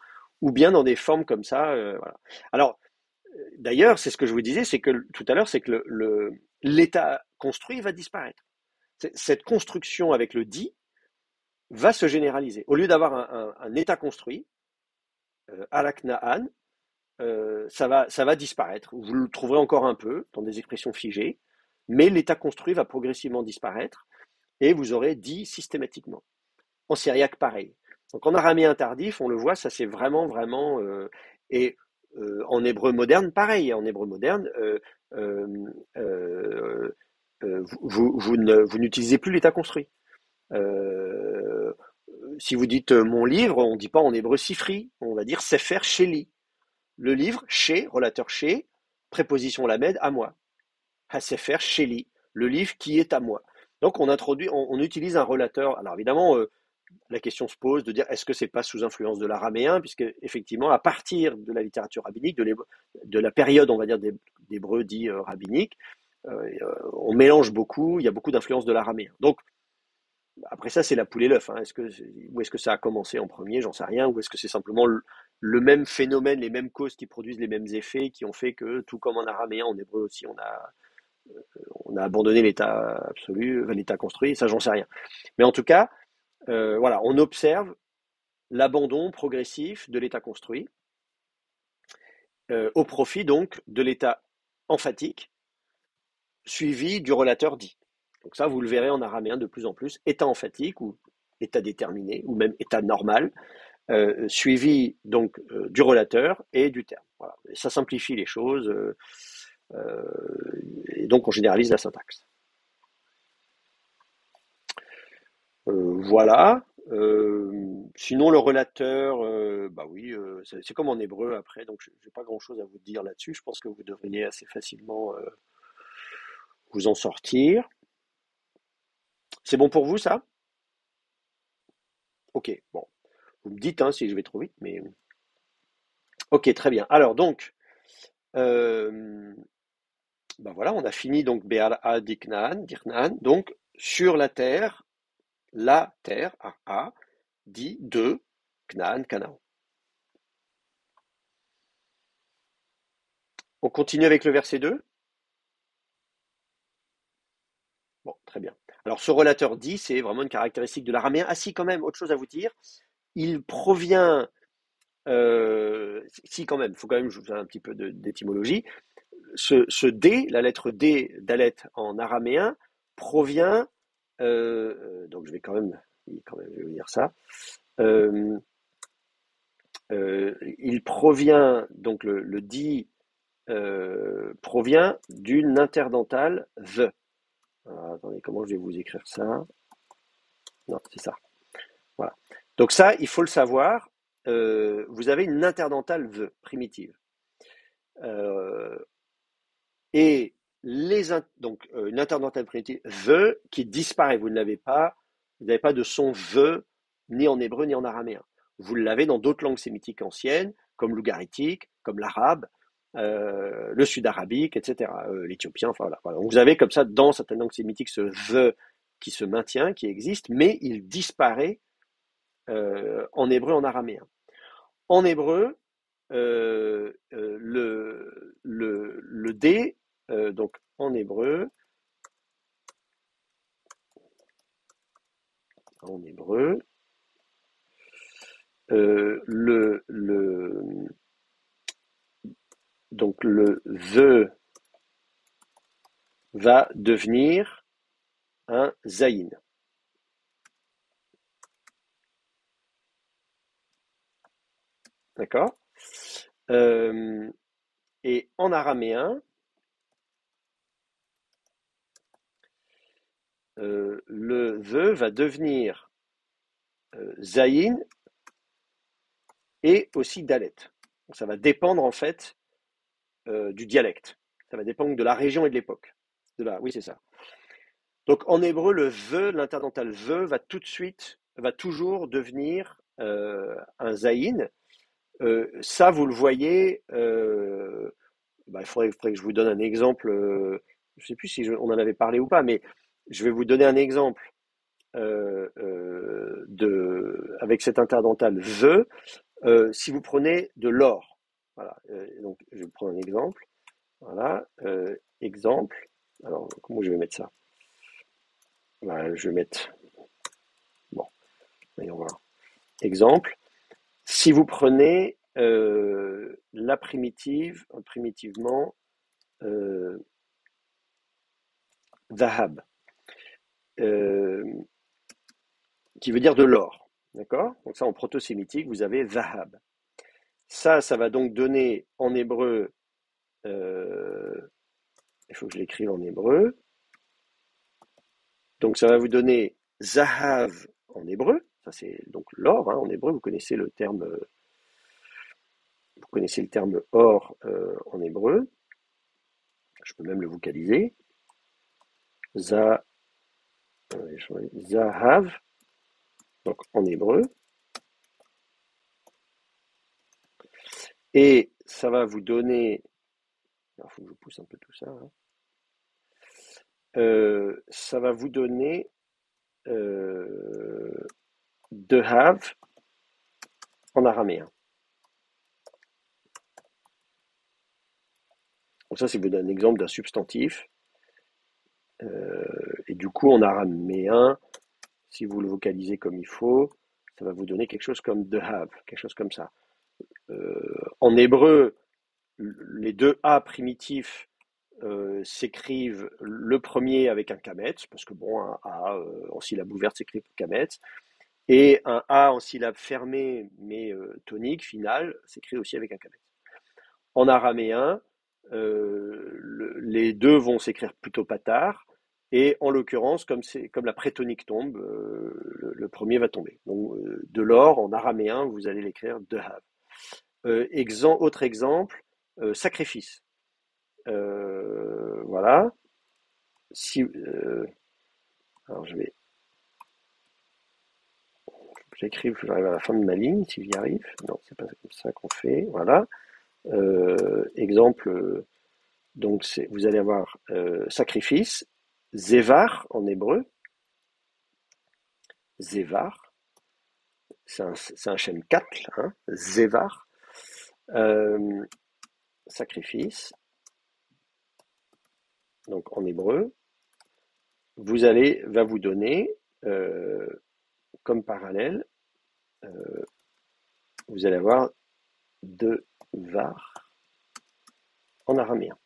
ou bien dans des formes comme ça. Voilà. Alors, d'ailleurs, c'est ce que je vous disais, c'est que tout à l'heure, c'est que l'état construit va disparaître. Cette construction avec le dit va se généraliser. Au lieu d'avoir un état construit, alaknaan, ça va disparaître. Vous le trouverez encore un peu dans des expressions figées, mais l'état construit va progressivement disparaître et vous aurez dit systématiquement. En syriaque, pareil. Donc en araméen tardif, on le voit, ça c'est vraiment, vraiment. Et en hébreu moderne, pareil. En hébreu moderne, vous n'utilisez plus l'état construit. Si vous dites mon livre, on ne dit pas en hébreu sifri, on va dire sefer sheli. Le livre, chez, relateur chez, préposition lamed, à moi. Ha-sefer sheli, le livre qui est à moi. Donc on utilise un relateur. Alors évidemment, la question se pose de dire est-ce que c'est pas sous influence de l'araméen, puisque effectivement, à partir de la littérature rabbinique, de la période, on va dire, d'hébreu dit rabbinique, on mélange beaucoup, il y a beaucoup d'influence de l'araméen. Donc, après ça, c'est la poule et l'œuf. Hein. Où est-ce que ça a commencé en premier? J'en sais rien. Ou est-ce que c'est simplement le même phénomène, les mêmes causes qui produisent les mêmes effets, qui ont fait que, tout comme en araméen, en hébreu aussi, on a abandonné l'état absolu, l'état construit. Ça, j'en sais rien. Mais en tout cas, voilà, on observe l'abandon progressif de l'état construit au profit donc de l'état emphatique suivi du relateur dit. Donc ça, vous le verrez en araméen de plus en plus, état emphatique ou état déterminé ou même état normal, suivi donc du relateur et du terme. Voilà. Et ça simplifie les choses et donc on généralise la syntaxe. Voilà. Sinon, le relateur, bah oui, c'est comme en hébreu après, donc je n'ai pas grand-chose à vous dire là-dessus. Je pense que vous devriez assez facilement vous en sortir. C'est bon pour vous, ça? Ok, bon. Vous me dites hein, si je vais trop vite, mais... Ok, très bien. Alors, donc, bah voilà, on a fini donc Be'al Diknaan, donc sur la terre, A, dit de Knaan, Canaan. On continue avec le verset 2. Bon, très bien. Alors, ce relateur dit, c'est vraiment une caractéristique de l'araméen. Ah si, quand même, autre chose à vous dire. Il provient... si, quand même, il faut quand même, je vous fasse un petit peu d'étymologie. Ce D, la lettre D, Dalet en araméen, provient... donc, je vais quand même je vais vous dire ça. Il provient, donc le dit provient d'une interdentale the. Alors, attendez, comment je vais vous écrire ça? Non, c'est ça. Voilà. Donc ça, il faut le savoir. Vous avez une interdentale the primitive. Et donc une interdentale primitive the qui disparaît. Vous n'avez pas de son the ni en hébreu ni en araméen. Vous l'avez dans d'autres langues sémitiques anciennes, comme l'ougaritique, comme l'arabe, le sud-arabique, etc., l'éthiopien, enfin voilà. Donc vous avez comme ça dans certaines langues sémitiques ce the qui se maintient, qui existe, mais il disparaît en hébreu, en araméen. En hébreu, le D, donc en hébreu, donc le the va devenir un zayin. D'accord? Et en araméen, le the va devenir zayin et aussi dalet. Donc, ça va dépendre en fait du dialecte. Ça va dépendre de la région et de l'époque. Oui, c'est ça. Donc en hébreu, le the, l'interdental the, va toujours devenir un zayin. Ça, vous le voyez. Il faudrait que je vous donne un exemple. Je ne sais plus si on en avait parlé ou pas, mais je vais vous donner un exemple avec cet interdental the. Si vous prenez de l'or, voilà. Donc je vais prendre un exemple. Voilà, exemple. Alors comment je vais mettre ça? Voilà, je vais mettre. Bon, voyons voir. Exemple. Si vous prenez la primitivement dhahab, qui veut dire de l'or. D'accord? Donc ça, en proto-sémitique, vous avez dhahab. Ça va donc donner en hébreu, il faut que je l'écrive en hébreu. Donc ça va vous donner zahav en hébreu. Ça c'est donc l'or, hein, en hébreu. Vous connaissez le terme or en hébreu. Je peux même le vocaliser. Zahav, donc en hébreu. Et ça va vous donner, il faut que je pousse un peu tout ça, hein. Ça va vous donner dehav en araméen. Donc ça, c'est un exemple d'un substantif. Et du coup, en araméen, si vous le vocalisez comme il faut, ça va vous donner quelque chose comme dehav, quelque chose comme ça. En hébreu, les deux A primitifs s'écrivent le premier avec un kametz, parce que bon, un A en syllabe ouverte s'écrit kametz, et un A en syllabe fermée mais tonique, finale, s'écrit aussi avec un kametz. En araméen, les deux vont s'écrire plutôt patard, et en l'occurrence, comme la prétonique tombe, le premier va tomber. Donc de l'or, en araméen, vous allez l'écrire dehav. Autre exemple, sacrifice. Voilà. Alors j'écrive, j'arrive à la fin de ma ligne, si j'y arrive. Non, c'est pas comme ça qu'on fait. Voilà. Exemple, donc vous allez avoir sacrifice, zevar en hébreu. Zevar, c'est un shem 4, hein, zevar. Sacrifice, donc en hébreu, va vous donner comme parallèle, vous allez avoir devar en araméen.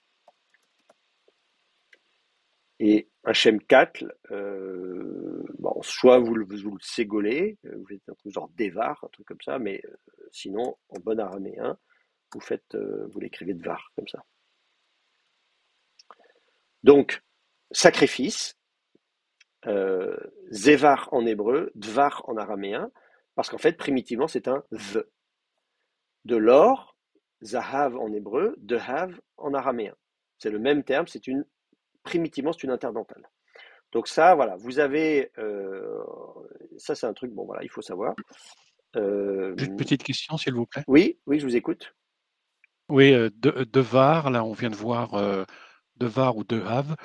Et un shem 4, soit vous le ségolez, vous faites un truc genre devar, un truc comme ça, mais sinon, en bon araméen, vous l'écrivez devar, comme ça. Donc, sacrifice, zevar en hébreu, dvar en araméen, parce qu'en fait, primitivement, c'est un the. De l'or, zahav en hébreu, dehav en araméen. C'est le même terme, c'est une primitivement, c'est une interdentale. Donc ça, voilà, vous avez... ça, c'est un truc, bon, voilà, il faut savoir. Juste une petite question, s'il vous plaît. Oui, je vous écoute. Oui, de var, là, on vient de voir de var ou de have.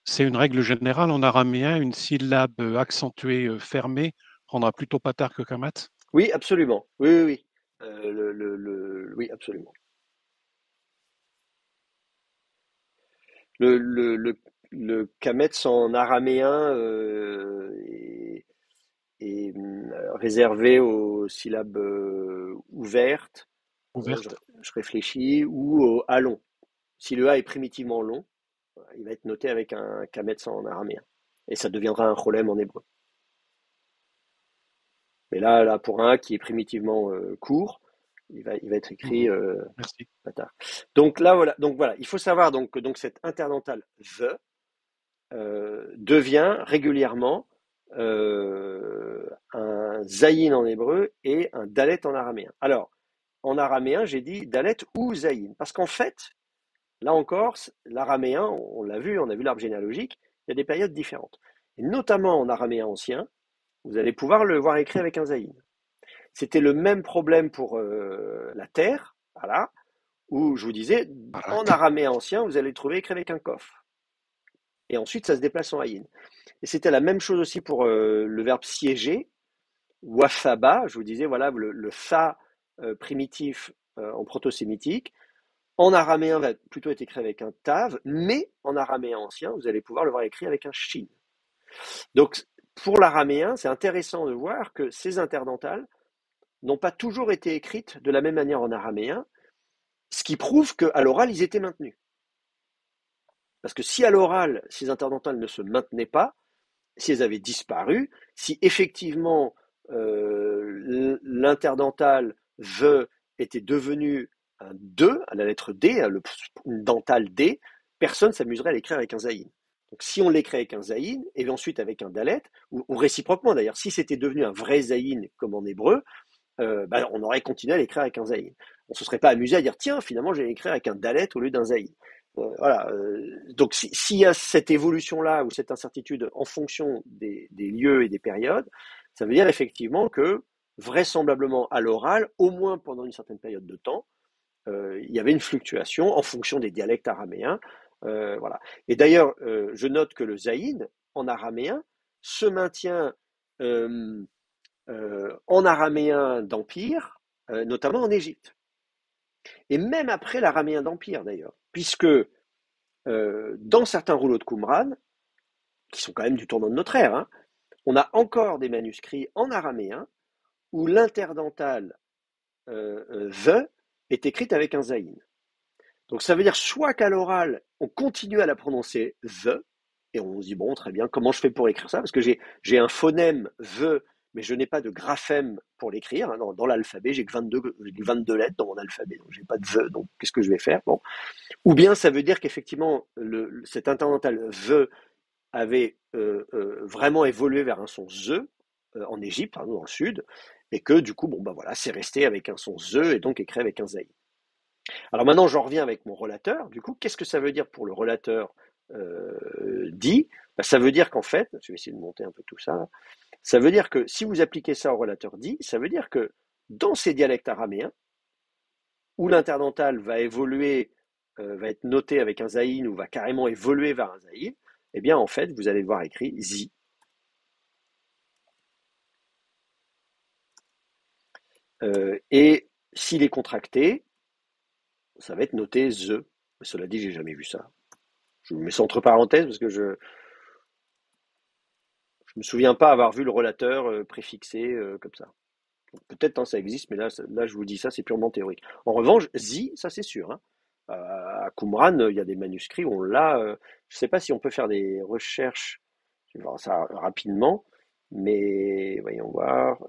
C'est une règle générale en araméen, une syllabe accentuée fermée rendra plutôt patar que kamat. Oui, absolument. Oui. Oui, absolument. Le kametz en araméen est réservé aux syllabes ouvertes. Ouverte. Je réfléchis, ou au A long. Si le A est primitivement long, il va être noté avec un kametz en araméen. Et ça deviendra un cholem en hébreu. Mais là, pour un A qui est primitivement court, il va être écrit Merci. patar. Donc là, voilà. Donc voilà, il faut savoir que cette interdentale the devient régulièrement un zayin en hébreu et un dalet en araméen. Alors, en araméen, j'ai dit dalet ou zayin, parce qu'en fait, là encore, l'araméen, on l'a vu, on a vu l'arbre généalogique, il y a des périodes différentes. Et notamment en araméen ancien, vous allez pouvoir le voir écrit avec un zayin. C'était le même problème pour la terre, voilà, où je vous disais, en araméen ancien, vous allez le trouver écrit avec un kof. Et ensuite, ça se déplace en ayin. Et c'était la même chose aussi pour le verbe siéger, wafaba, je vous disais, voilà, le fa primitif en proto-sémitique. En araméen, va plutôt être écrit avec un tav, mais en araméen ancien, vous allez pouvoir le voir écrit avec un shin. Donc, pour l'araméen, c'est intéressant de voir que ces interdentales n'ont pas toujours été écrites de la même manière en araméen, ce qui prouve qu'à l'oral, ils étaient maintenus. Parce que si à l'oral, ces interdentales ne se maintenaient pas, si elles avaient disparu, si effectivement l'interdentale the était devenu un de, à la lettre D, une dentale D, personne ne s'amuserait à l'écrire avec un zayin. Donc si on l'écrit avec un zayin, et ensuite avec un dalet, ou réciproquement d'ailleurs, si c'était devenu un vrai zayin comme en hébreu, on aurait continué à l'écrire avec un zayin. On ne se serait pas amusé à dire tiens, finalement, j'ai écrit avec un dalet au lieu d'un zayin. Voilà. Donc, s'il y a cette évolution-là ou cette incertitude en fonction des lieux et des périodes, ça veut dire effectivement que vraisemblablement à l'oral, au moins pendant une certaine période de temps, il y avait une fluctuation en fonction des dialectes araméens. Voilà. Et d'ailleurs, je note que le zayin en araméen se maintient en araméen d'Empire, notamment en Égypte. Et même après l'araméen d'Empire d'ailleurs, puisque dans certains rouleaux de Qumran, qui sont quand même du tournant de notre ère, hein, on a encore des manuscrits en araméen où l'interdentale the est écrite avec un zayin. Donc ça veut dire soit qu'à l'oral, on continue à la prononcer the, et on se dit, bon, très bien, comment je fais pour écrire ça? Parce que j'ai un phonème the, mais je n'ai pas de graphème pour l'écrire. Hein. Dans l'alphabet, j'ai que 22 lettres dans mon alphabet, donc j'ai pas de the, donc qu'est-ce que je vais faire? Bon. Ou bien ça veut dire qu'effectivement, cette interdentale the avait vraiment évolué vers un son ze en Égypte, dans le sud, et que du coup, voilà, c'est resté avec un son ze et donc écrit avec un zaï. Alors maintenant, j'en reviens avec mon relateur. Du coup, qu'est-ce que ça veut dire pour le relateur dit? Ça veut dire qu'en fait, je vais essayer de monter un peu tout ça. Ça veut dire que si vous appliquez ça au relateur dit, ça veut dire que dans ces dialectes araméens, où l'interdentale va évoluer, va être noté avec un zaïn ou va carrément évoluer vers un zaïn, eh bien en fait, vous allez voir écrit zi. Et s'il est contracté, ça va être noté the. Mais cela dit, j'ai jamais vu ça. Je mets ça entre parenthèses parce que je me souviens pas avoir vu le relateur préfixé comme ça. Peut-être ça existe, mais là je vous dis ça, c'est purement théorique. En revanche, zi, ça c'est sûr. Hein. À Qumran, il y a des manuscrits où on l'a. Je ne sais pas si on peut faire des recherches. Je vais voir ça rapidement, mais voyons voir.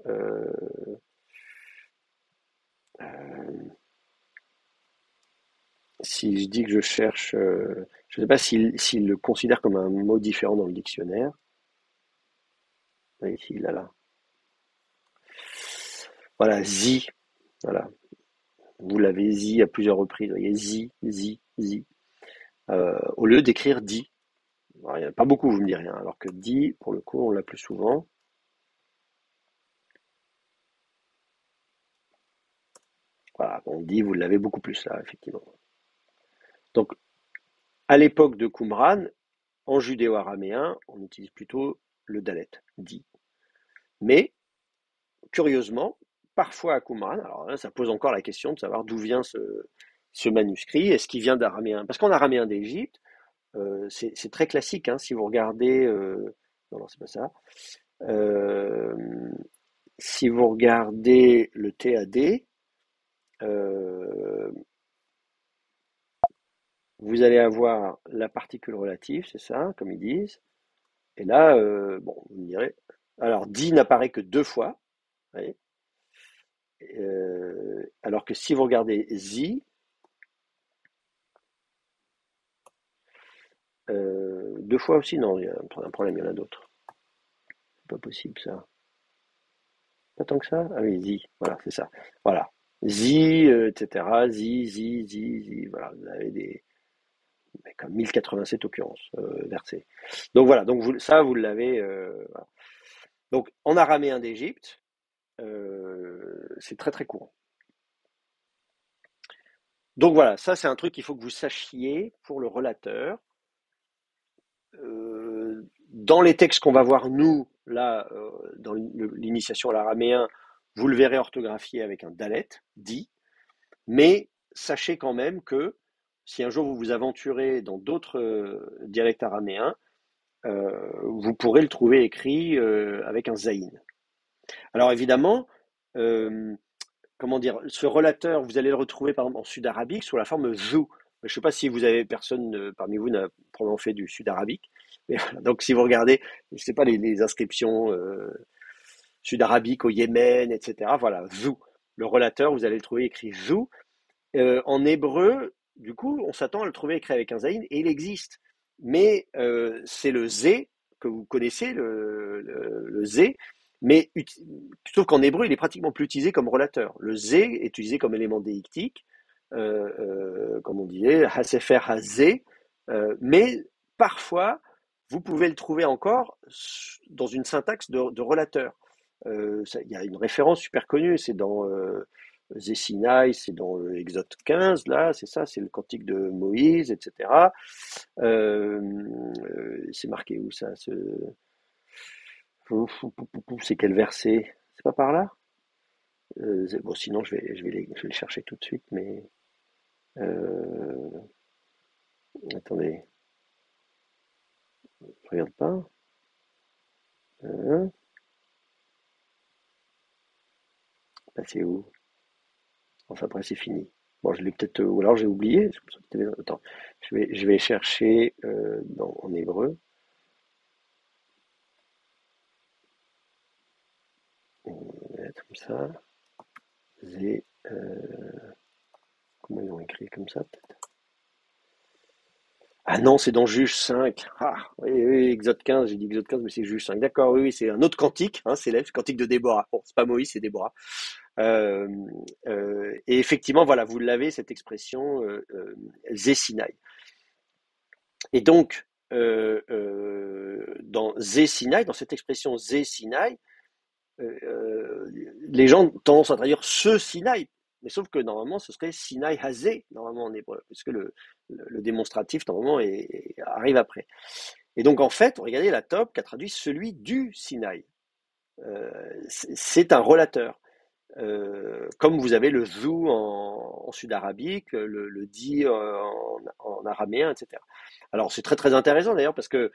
Si je dis que je cherche, je ne sais pas s'il le considère comme un mot différent dans le dictionnaire. Ici, là. Voilà, zi. Voilà. Vous l'avez zi à plusieurs reprises. Vous voyez, zi. Au lieu d'écrire di. Alors, il n'y en a pas beaucoup, vous me direz, hein, alors que dit, pour le coup, on l'a plus souvent. Voilà, on dit, vous l'avez beaucoup plus là, effectivement. Donc, à l'époque de Qumran, en judéo-araméen, on utilise plutôt le dalet, dit. Mais, curieusement, parfois à Qumran, alors là, ça pose encore la question de savoir d'où vient ce manuscrit, est-ce qu'il vient d'araméen? Parce qu'en araméen d'Égypte, c'est très classique, hein, si vous regardez... non, non, c'est pas ça. Euh, si vous regardez le TAD, euh, vous allez avoir la particule relative, c'est ça, comme ils disent. Et là, bon, vous me direz, alors dit n'apparaît que 2 fois, vous voyez. Alors que si vous regardez zi, 2 fois aussi, non, il y a un problème, il y en a d'autres. C'est pas possible ça. Pas tant que ça? Ah oui, zi, voilà, c'est ça. Voilà. Zi, etc. Zi, voilà, vous avez des comme 1087 occurrences versées. Donc voilà, donc vous l'avez. Voilà. Donc en araméen d'Égypte, c'est très très courant. Donc voilà, ça c'est un truc qu'il faut que vous sachiez pour le relateur. Dans les textes qu'on va voir nous, là, dans l'initiation à l'araméen, vous le verrez orthographié avec un dalet, dit, mais sachez quand même que si un jour vous vous aventurez dans d'autres dialectes araméens, vous pourrez le trouver écrit avec un zaïn. Alors évidemment, comment dire, ce relateur, vous allez le retrouver par exemple en sud-arabique sous la forme zou. Je ne sais pas si vous avez personne parmi vous n'a probablement fait du sud-arabique. Mais voilà, donc si vous regardez, je ne sais pas les inscriptions sud-arabiques au Yémen, etc. Voilà, zou. Le relateur, vous allez le trouver écrit zou. En hébreu, du coup, on s'attend à le trouver écrit avec un zaïn et il existe. Mais c'est le zé que vous connaissez, le zé, mais sauf qu'en hébreu, il est pratiquement plus utilisé comme relateur. Le zé est utilisé comme élément déictique, comme on disait, hasefer hazé, mais parfois, vous pouvez le trouver encore dans une syntaxe de relateur. Il y a une référence super connue, c'est dans Zé-Sinaï, c'est dans Exode 15, là, c'est ça, c'est le cantique de Moïse, etc. C'est marqué où ça? C'est quel verset? C'est pas par là? Bon, sinon je vais le chercher tout de suite, mais attendez, je regarde pas. Hein. Là, c'est où? Enfin après c'est fini. Bon, je l'ai peut-être, ou alors j'ai oublié. Attends, je vais chercher en hébreu. On va mettre comme ça. Zé, comment ils l'ont écrit comme ça peut-être? Ah non, c'est dans Juge 5. Ah, oui, oui, Exode 15, j'ai dit Exode 15, mais c'est Juge 5. D'accord, oui, oui, c'est un autre cantique, hein, c'est le cantique de Déborah. Bon, c'est pas Moïse, c'est Déborah. Euh, et effectivement, voilà, vous l'avez, cette expression Zé Sinaï. Et donc, dans Zé Sinaï, dans cette expression Zé Sinaï, les gens ont tendance à traduire ce Sinaï, mais sauf que normalement ce serait Sinaï Hazé, normalement en hébreu, puisque le démonstratif normalement arrive après. Et donc en fait, regardez la top qui a traduit celui du Sinaï. C'est un relateur. Comme vous avez le zou en sud-arabique, le di en araméen, etc. Alors c'est très très intéressant d'ailleurs parce que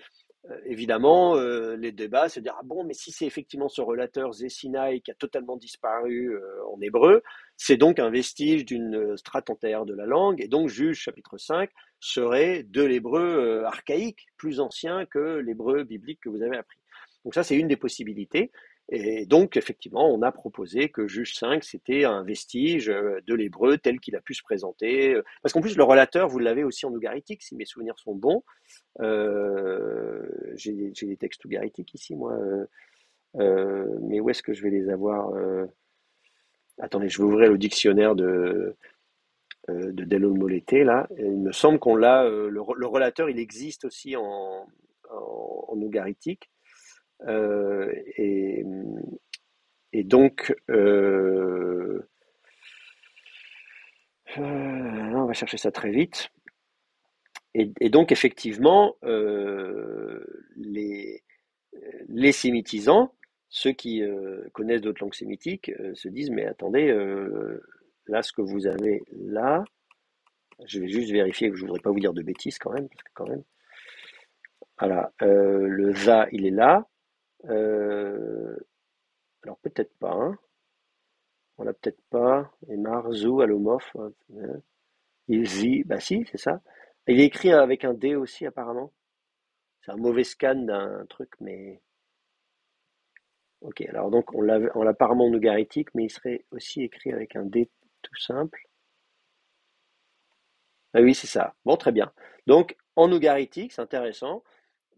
évidemment, les débats, c'est de dire, ah bon, mais si c'est effectivement ce relateur Zé Sinaï qui a totalement disparu en hébreu, c'est donc un vestige d'une strate antérieure de la langue, et donc Juge chapitre 5 serait de l'hébreu archaïque, plus ancien que l'hébreu biblique que vous avez appris. Donc ça, c'est une des possibilités. Et donc, effectivement, on a proposé que Juge 5, c'était un vestige de l'hébreu tel qu'il a pu se présenter. Parce qu'en plus, le relateur, vous l'avez aussi en ougaritique, si mes souvenirs sont bons. J'ai des textes ougaritiques ici, moi. Mais où est-ce que je vais les avoir Attendez, je vais ouvrir le dictionnaire de Delon Moleté, là. Et il me semble qu'on l'a. Le relateur, il existe aussi en ougaritique. Et donc, on va chercher ça très vite. Et donc, effectivement, les sémitisants, ceux qui connaissent d'autres langues sémitiques, se disent, mais attendez, là, ce que vous avez là, je vais juste vérifier que je ne voudrais pas vous dire de bêtises quand même, parce que quand même, voilà, le va, il est là. Alors peut-être pas, hein. On l'a peut-être pas. Et Marzu, Alomorph, il vit, bah si, c'est ça. Il est écrit avec un D aussi, apparemment. C'est un mauvais scan d'un truc, mais. Ok, alors donc on l'a apparemment en ougaritique, mais il serait aussi écrit avec un D tout simple. Ah oui, c'est ça. Bon, très bien. Donc en ougaritique, c'est intéressant.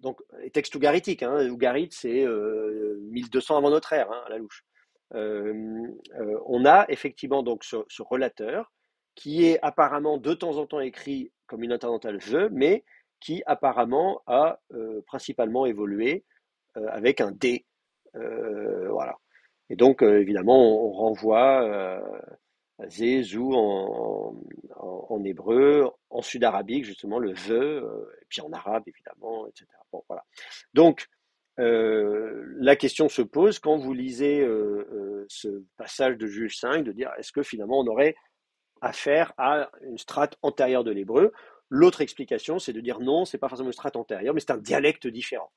Donc, texte ougaritique, hein. Ougarit, c'est 1200 avant notre ère, hein, à la louche. On a effectivement donc ce relateur qui est apparemment de temps en temps écrit comme une internationale the, mais qui apparemment a principalement évolué avec un D. Voilà. Et donc, évidemment, on renvoie à Zé, Zou en hébreu, en sud-arabique, justement, le the, et puis en arabe, évidemment, etc. Bon, voilà. Donc, la question se pose quand vous lisez ce passage de Juge 5, de dire est-ce que finalement on aurait affaire à une strate antérieure de l'hébreu. L'autre explication, c'est de dire non, c'est pas forcément une strate antérieure, mais c'est un dialecte différent.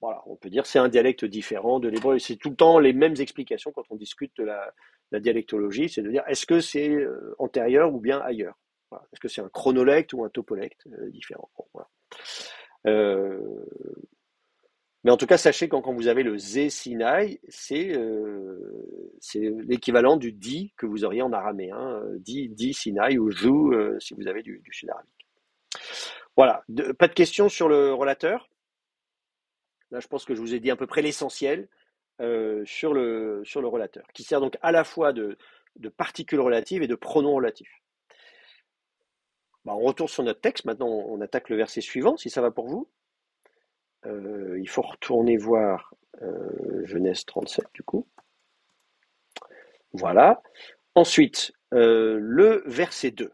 Voilà, on peut dire c'est un dialecte différent de l'hébreu. C'est tout le temps les mêmes explications quand on discute de la dialectologie, c'est de dire est-ce que c'est antérieur ou bien ailleurs. Voilà. Est-ce que c'est un chronolecte ou un topolecte différent. Bon, voilà. Mais en tout cas, sachez quand vous avez le Zé Sinaï, c'est l'équivalent du Di que vous auriez en araméen, Di Sinaï ou Zou si vous avez du sud-arabique. Voilà, pas de questions sur le relateur. Là, je pense que je vous ai dit à peu près l'essentiel sur le relateur, qui sert donc à la fois de particules relatives et de pronoms relatifs. Bah, on retourne sur notre texte, maintenant on attaque le verset suivant, si ça va pour vous. Il faut retourner voir Genèse 37 du coup. Voilà. Ensuite, le verset 2.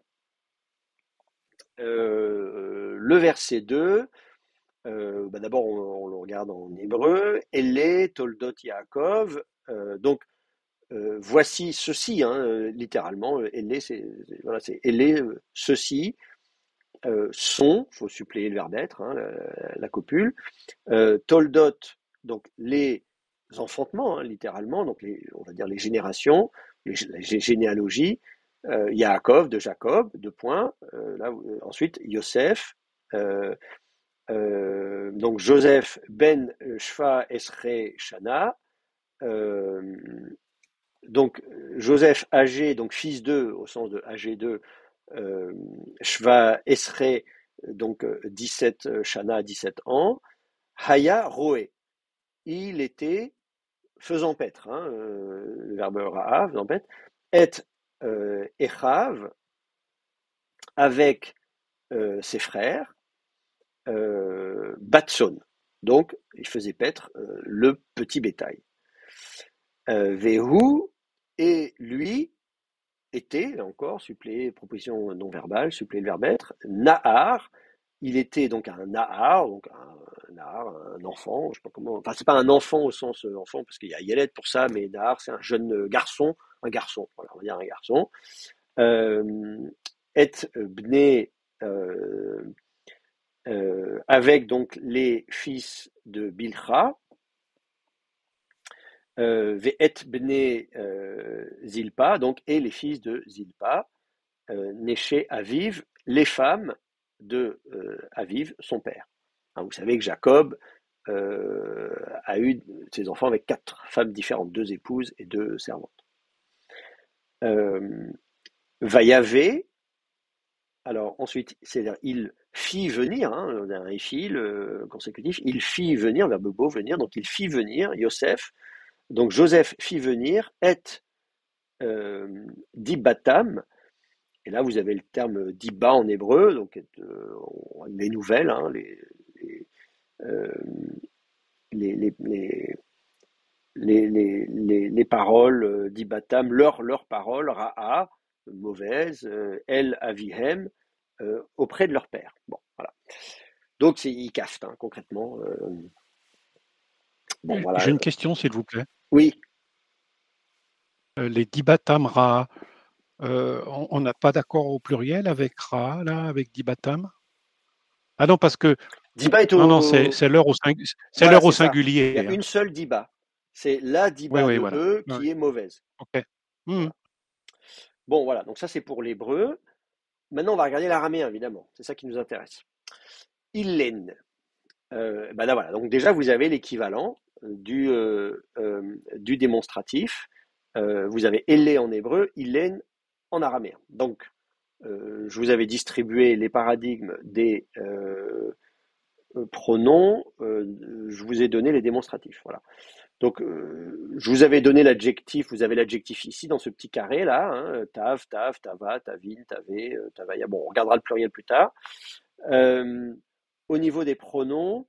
Le verset 2, d'abord on le regarde en hébreu. Ele, Toldot Yaakov. Donc, voici ceci, hein, littéralement. Ele, c'est Ele, ceci. Sont, il faut suppléer le verbe être, hein, la copule. Toldot, donc les enfantements, hein, littéralement, donc on va dire les générations, les généalogies. Yaakov, de Jacob, 2 points. Ensuite, Yosef. Donc Joseph ben Shva Esre Shana. Donc Joseph âgé, donc fils d'eux, au sens de âgé d'eux, Shva Esre, donc 17 Shana, 17 ans. Haya Roé, il était faisant paître, hein, le verbe ra'av, faisant paître, et Echav, avec ses frères, Batson. Donc, il faisait paître le petit bétail. Vehu, et lui, était, là encore, suppléé, proposition non verbale, suppléé le verbe être, Nahar, il était donc un Nahar, donc un enfant, je sais pas comment, enfin c'est pas un enfant au sens enfant, parce qu'il y a Yelet pour ça, mais Nahar c'est un jeune garçon, voilà, on va dire un garçon. Et Bné, avec donc les fils de Bilha, Ve'et Bné Zilpa, donc et les fils de Zilpa, Néché Aviv, les femmes de Aviv, son père. Hein, vous savez que Jacob a eu ses enfants avec 4 femmes différentes, 2 épouses et 2 servantes. Vayavé, alors ensuite, c'est-à-dire il fit venir, hein, un fil consécutif, il fit venir, verbe beau venir, donc il fit venir Yosef, donc Joseph fit venir, et Dibatam, et là vous avez le terme Diba en hébreu, donc les nouvelles, hein, euh, les, les, les, les paroles d'Ibatam, leurs paroles, Ra'a, mauvaises, El Avihem, auprès de leur père. Bon, voilà. Donc, ils caftent, hein, concrètement. Bon, J'ai voilà. une question, s'il vous plaît. Oui, Les Dibatam Ra, on n'a pas d'accord au pluriel avec Ra, là, avec Dibatam? Ah non, parce que Diba est non, au. c'est l'heure c'est Voilà, l'heure au c'est ça. Il y a singulier, hein. une seule Diba. C'est la Oui, Diba oui, de voilà. eux Oui, qui est mauvaise. ok. Hmm. Voilà. Bon, voilà. Donc, ça, c'est pour l'hébreu. Maintenant, on va regarder l'araméen, évidemment. C'est ça qui nous intéresse. Illen. Ben là, voilà. Donc, déjà, vous avez l'équivalent du démonstratif. Vous avez elle en hébreu, illen en araméen. Donc, je vous avais distribué les paradigmes des pronoms. Je vous ai donné les démonstratifs. Voilà. Donc, je vous avais donné l'adjectif. Vous avez l'adjectif ici dans ce petit carré là. Hein, tav, tav, tava, tavin, tavé, tavaya. Bon, on regardera le pluriel plus tard. Au niveau des pronoms,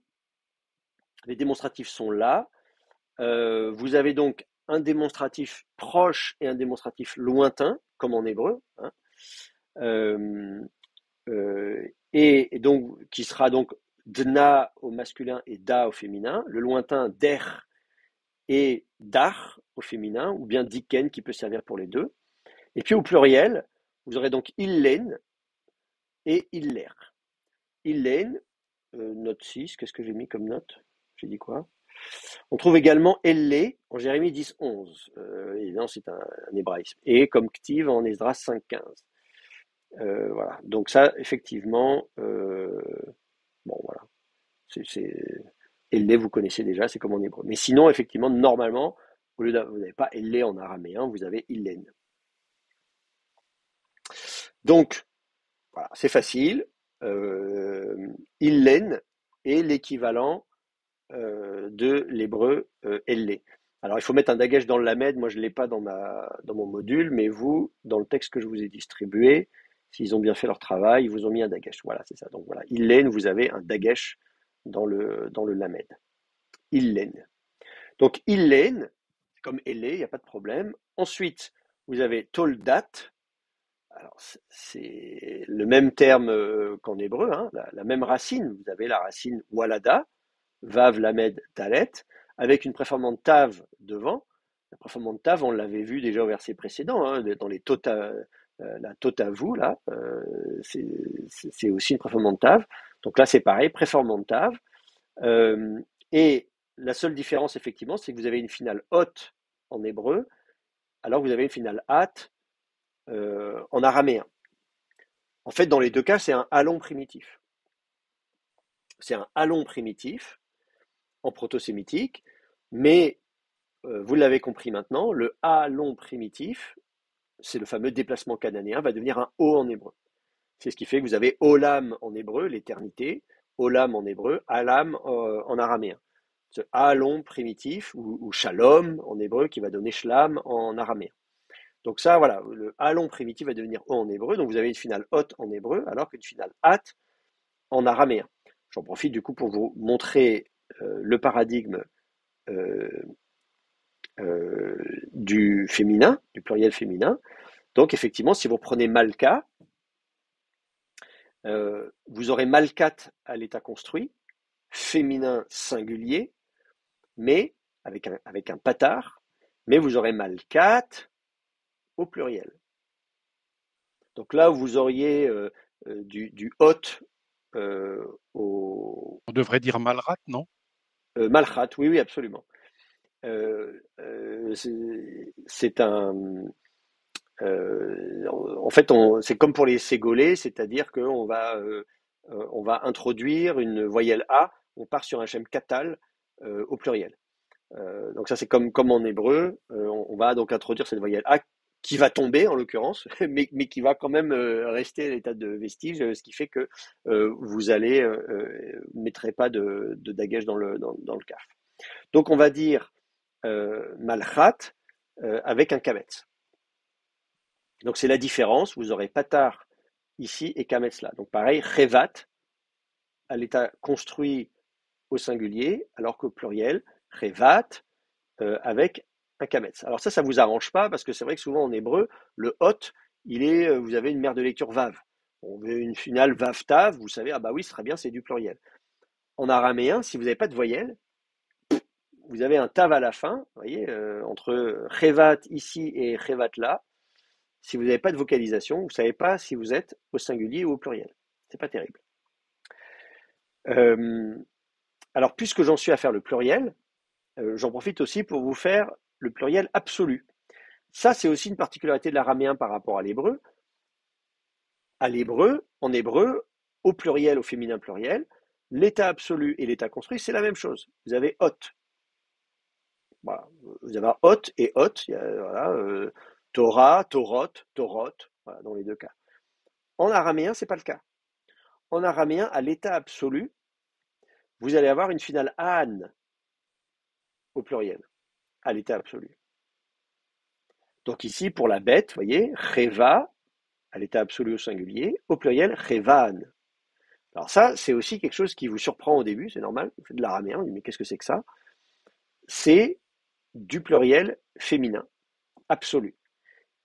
les démonstratifs sont là. Vous avez donc un démonstratif proche et un démonstratif lointain, comme en hébreu, hein. Euh, et donc qui sera donc dna au masculin et da au féminin. Le lointain der et dar au féminin, ou bien diken qui peut servir pour les deux. Et puis au pluriel, vous aurez donc illen et iller. Illen, note 6, qu'est-ce que j'ai mis comme note? J'ai dit quoi? On trouve également elle en Jérémie 10.11. Évidemment, c'est un hébraïsme. Et comme ktiv en Esdras 5.15. Voilà. Donc ça, effectivement, bon, voilà. Elle, vous connaissez déjà, c'est comme en hébreu. Mais sinon, effectivement, normalement, au lieu vous n'avez pas elle en araméen, vous avez illen. Donc, voilà, c'est facile. Illen est l'équivalent de l'hébreu elle. Alors, il faut mettre un dagesh dans le lamed. Moi, je ne l'ai pas dans mon module, mais vous, dans le texte que je vous ai distribué, s'ils ont bien fait leur travail, ils vous ont mis un dagesh. Voilà, c'est ça. Donc, voilà. Illen, vous avez un dagesh dans le lamed. Illen. Donc, illen, comme elle, il n'y a pas de problème. Ensuite, vous avez toldat. Alors, c'est le même terme qu'en hébreu, hein, la même racine. Vous avez la racine walada, vav, lamed, talet, avec une préformante tav devant. La préformante tav, on l'avait vu déjà au verset précédent, hein, dans les tota, la totavu, là, c'est aussi une préformante tav. Donc là, c'est pareil, préformante tav. Et la seule différence, effectivement, c'est que vous avez une finale hot en hébreu, alors que vous avez une finale at en araméen. En fait, dans les deux cas, c'est un allon primitif. C'est un allon primitif en proto-sémitique, mais vous l'avez compris maintenant, le allon primitif, c'est le fameux déplacement cananéen, va devenir un O en hébreu. C'est ce qui fait que vous avez Olam en hébreu, l'éternité, Olam en hébreu, Alam en araméen. Ce allon primitif, ou Shalom en hébreu, qui va donner Shlam en araméen. Donc ça, voilà, le allon primitif va devenir O en hébreu, donc vous avez une finale hot en hébreu, alors qu'une finale at en araméen. J'en profite du coup pour vous montrer le paradigme euh, du féminin, du pluriel féminin. Donc effectivement, si vous prenez Malka, vous aurez Malkat à l'état construit, féminin singulier, mais avec un patard, mais vous aurez Malkat au pluriel. Donc là, vous auriez du hot au On devrait dire Malrat, non? Malchat, oui, oui, absolument. C'est un. En fait, c'est comme pour les ségolés, c'est-à-dire on va introduire une voyelle A, on part sur un schème catal au pluriel. Donc ça, c'est comme en hébreu, on va donc introduire cette voyelle A qui va tomber en l'occurrence, mais qui va quand même rester à l'état de vestige, ce qui fait que vous mettrez pas de dagage dans le kaf. Donc on va dire malchat avec un kametz. Donc c'est la différence, vous aurez patar ici et kametz là. Donc pareil, revat à l'état construit au singulier, alors qu'au pluriel, revat avec un kametz. Alors ça vous arrange pas, parce que c'est vrai que souvent en hébreu, le hot, vous avez une mère de lecture vav. On veut une finale vav-tav, vous savez, ah bah oui, ce sera bien, c'est du pluriel. En araméen, si vous n'avez pas de voyelle, vous avez un tav à la fin, vous voyez, entre revat ici et revat là. Si vous n'avez pas de vocalisation, vous ne savez pas si vous êtes au singulier ou au pluriel. C'est pas terrible. Alors, puisque j'en suis à faire le pluriel, j'en profite aussi pour vous faire le pluriel absolu. Ça, c'est aussi une particularité de l'araméen par rapport à l'hébreu. En hébreu, au pluriel, au féminin pluriel, l'état absolu et l'état construit, c'est la même chose. Vous avez hot. Voilà. Vous avez hot et hot. Voilà, Torah, Torot, Torot, voilà, dans les deux cas. En araméen, ce n'est pas le cas. En araméen, à l'état absolu, vous allez avoir une finale an au pluriel, à l'état absolu. Donc ici, pour la bête, vous voyez, cheva, à l'état absolu au singulier, au pluriel, chevan. Alors ça, c'est aussi quelque chose qui vous surprend au début, c'est normal, vous faites de l'araméen, on dit mais qu'est-ce que c'est que ça? C'est du pluriel féminin, absolu.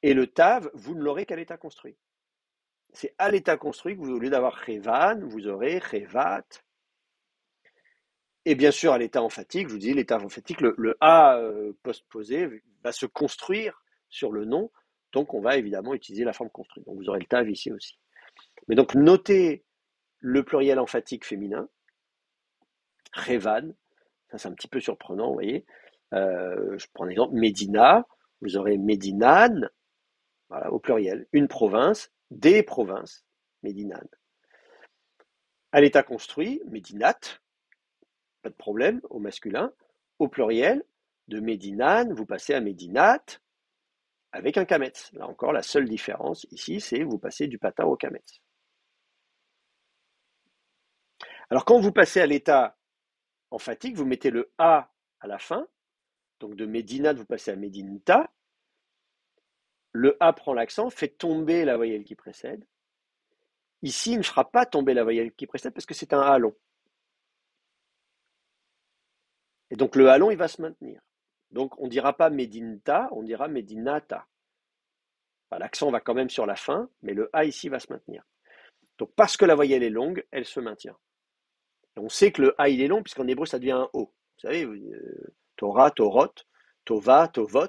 Et le tav, vous ne l'aurez qu'à l'état construit. C'est à l'état construit que vous, au lieu d'avoir chevan, vous aurez chevat. Et bien sûr, à l'état emphatique, je vous dis, l'état emphatique, le A postposé va se construire sur le nom, donc on va évidemment utiliser la forme construite. Donc vous aurez le tav ici aussi. Mais donc notez le pluriel emphatique féminin, revan, ça c'est un petit peu surprenant, vous voyez. Je prends un exemple, Médina, vous aurez Médinan, voilà, au pluriel, une province, des provinces, Médinan. À l'état construit, Médinat, pas de problème, au masculin. Au pluriel, de Médinan, vous passez à Médinat avec un kametz. Là encore, la seule différence ici, c'est vous passez du patin au kametz. Alors quand vous passez à l'état emphatique, vous mettez le A à la fin. Donc de Médinat, vous passez à Médinta. Le A prend l'accent, fait tomber la voyelle qui précède. Ici, il ne fera pas tomber la voyelle qui précède parce que c'est un A long. Et donc le A long, il va se maintenir. Donc on ne dira pas Médinta, on dira Médinata. L'accent va quand même sur la fin, mais le A ici va se maintenir. Donc parce que la voyelle est longue, elle se maintient. Et on sait que le A il est long, puisqu'en hébreu ça devient un O. Vous savez, Torah, Torot, Tova, Tovot.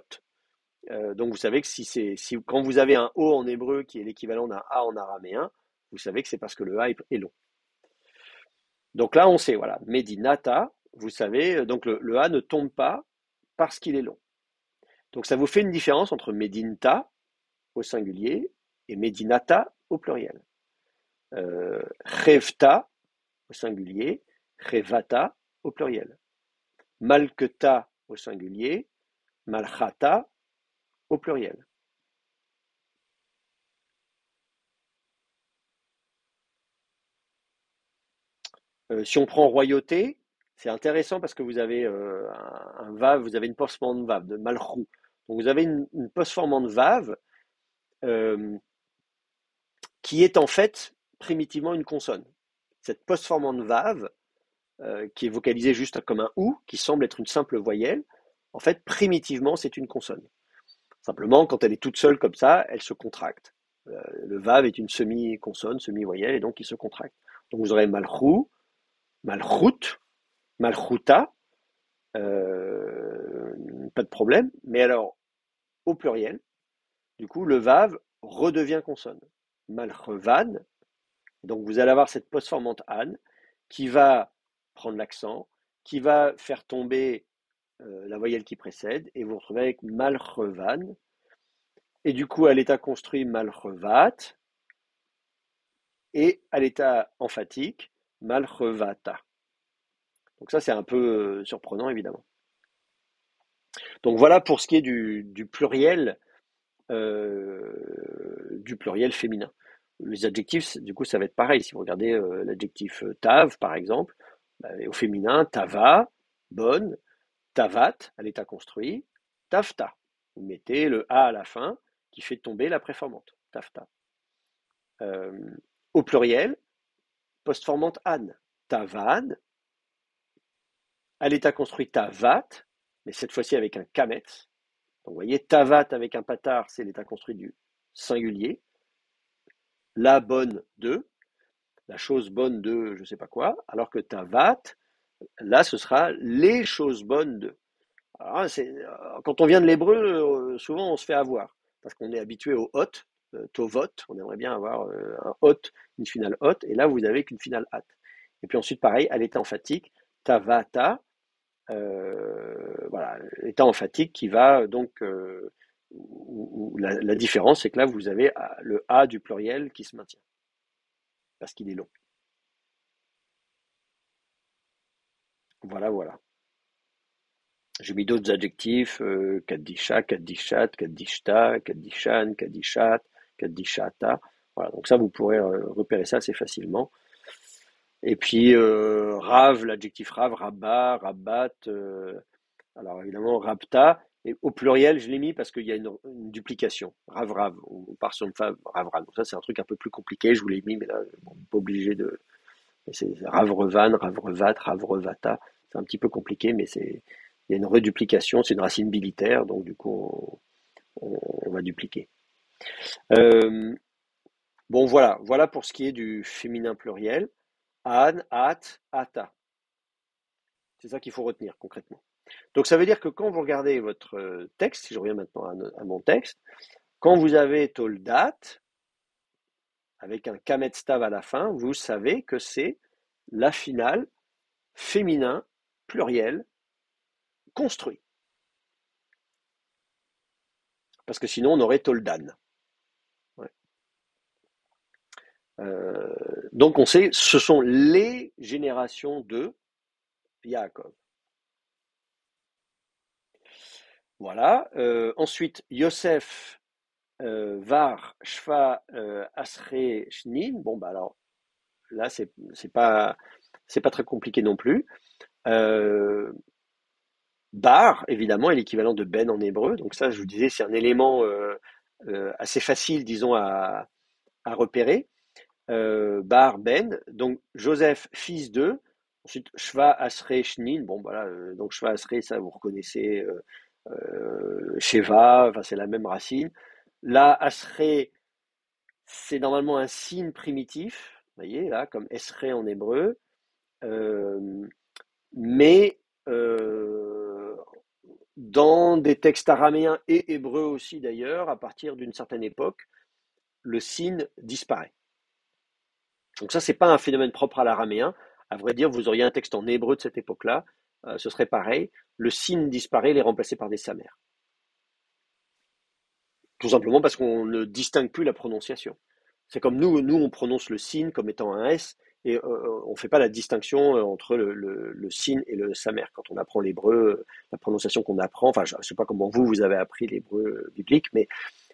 Donc vous savez que quand vous avez un O en hébreu qui est l'équivalent d'un A en araméen, vous savez que c'est parce que le A est long. Donc là on sait, voilà, Medinata, vous savez, donc le A ne tombe pas parce qu'il est long. Donc ça vous fait une différence entre Medinta au singulier et Medinata au pluriel. Chevta au singulier, Chevata au pluriel. Malketa au singulier, Malchata au pluriel. Si on prend royauté, c'est intéressant parce que vous avez un vav, vous avez une postformante vav de malchou. Donc vous avez une postformante vav qui est en fait primitivement une consonne. Cette postformante vav, qui est vocalisée juste comme un ou, qui semble être une simple voyelle, en fait primitivement c'est une consonne. Simplement, quand elle est toute seule comme ça, elle se contracte. Le vav est une semi-consonne, semi-voyelle, et donc il se contracte. Donc vous aurez malchou, malchout, malchouta, pas de problème. Mais alors, au pluriel, du coup, le vav redevient consonne. Malchevan, donc vous allez avoir cette postformante an qui va prendre l'accent, qui va faire tomber la voyelle qui précède, et vous vous retrouvez avec malchevan. Et du coup, à l'état construit, malchevat, et à l'état emphatique, malchevata. Donc ça, c'est un peu surprenant, évidemment. Donc voilà pour ce qui est du pluriel féminin. Les adjectifs, du coup, ça va être pareil. Si vous regardez l'adjectif tav, par exemple, au féminin, tava, bonne, tavat, à l'état construit, tafta. Vous mettez le A à la fin qui fait tomber la préformante, tafta. Au pluriel, postformante an, tavan, à l'état construit tavat, mais cette fois-ci avec un kametz. Donc vous voyez, tavat avec un patar, c'est l'état construit du singulier. La bonne de, la chose bonne de je ne sais pas quoi, alors que tavat, là ce sera les choses bonnes de. Alors, quand on vient de l'hébreu, souvent on se fait avoir, parce qu'on est habitué au hot, tovot, on aimerait bien avoir un hot, une finale hot, et là vous avez qu'une finale hat. Et puis ensuite pareil, à l'état emphatique, tavata, voilà, l'état emphatique qui va donc, où la différence c'est que là vous avez le A du pluriel qui se maintient, parce qu'il est long. Voilà, voilà. J'ai mis d'autres adjectifs, kaddisha, kaddishat, kaddishta, kaddishan, kaddishat, kaddishata. Voilà, donc ça vous pourrez repérer ça assez facilement. Et puis rav, l'adjectif rav, rabba, rabbat, alors évidemment rabta, et au pluriel je l'ai mis parce qu'il y a une duplication. Rav rav, on part sur une femme rav rav. Donc ça c'est un truc un peu plus compliqué, je vous l'ai mis, mais là bon, pas obligé de. C'est rav revan, rav revat, rav revata. C'est un petit peu compliqué, mais il y a une reduplication, c'est une racine bilitaire, donc du coup on va dupliquer. Bon voilà pour ce qui est du féminin pluriel. An, at, ata. C'est ça qu'il faut retenir concrètement. Donc ça veut dire que quand vous regardez votre texte, si je reviens maintenant à mon texte, quand vous avez toldat, avec un kametz tav à la fin, vous savez que c'est la finale féminin pluriel construit. Parce que sinon on aurait toldan. Ouais. Donc on sait, ce sont les générations de Yaakov. Voilà. Ensuite, Yosef, Var, Shva, Asre, Shnin. Bon, bah alors là, c'est pas très compliqué non plus. Bar, évidemment, est l'équivalent de Ben en hébreu. Donc ça, je vous disais, c'est un élément assez facile, disons, à repérer. Bar, Ben. Donc Joseph, fils de. Ensuite, Shva, Asre, Shnin. Bon, voilà. Donc Shva, Asre, ça, vous reconnaissez. Sheva, enfin, c'est la même racine. Là, Asre, c'est normalement un signe primitif. Vous voyez, là, comme Esre en hébreu. Mais dans des textes araméens et hébreux aussi d'ailleurs, à partir d'une certaine époque, le signe disparaît. Donc ça, c'est pas un phénomène propre à l'araméen. À vrai dire, vous auriez un texte en hébreu de cette époque-là, ce serait pareil. Le signe disparaît, il est remplacé par des samères. Tout simplement parce qu'on ne distingue plus la prononciation. C'est comme nous on prononce le signe comme étant un S, et on ne fait pas la distinction entre le signe et le samer. Quand on apprend l'hébreu, la prononciation qu'on apprend, enfin je ne sais pas comment vous avez appris l'hébreu biblique, mais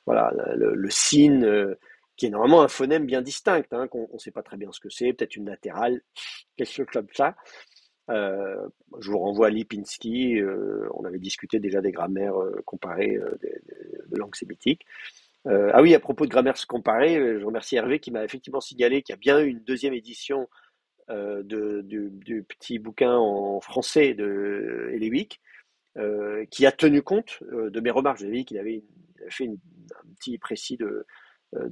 voilà, le signe qui est normalement un phonème bien distinct, hein, qu'on ne sait pas très bien ce que c'est, peut-être une latérale, quelque chose comme ça. Je vous renvoie à Lipinski, on avait discuté déjà des grammaires comparées de langue sémitique. Ah oui, à propos de grammaire comparée, je remercie Hervé qui m'a effectivement signalé qu'il y a bien eu une deuxième édition du petit bouquin en français de Eliwick, qui a tenu compte de mes remarques. J'avais dit qu'il avait fait un petit précis de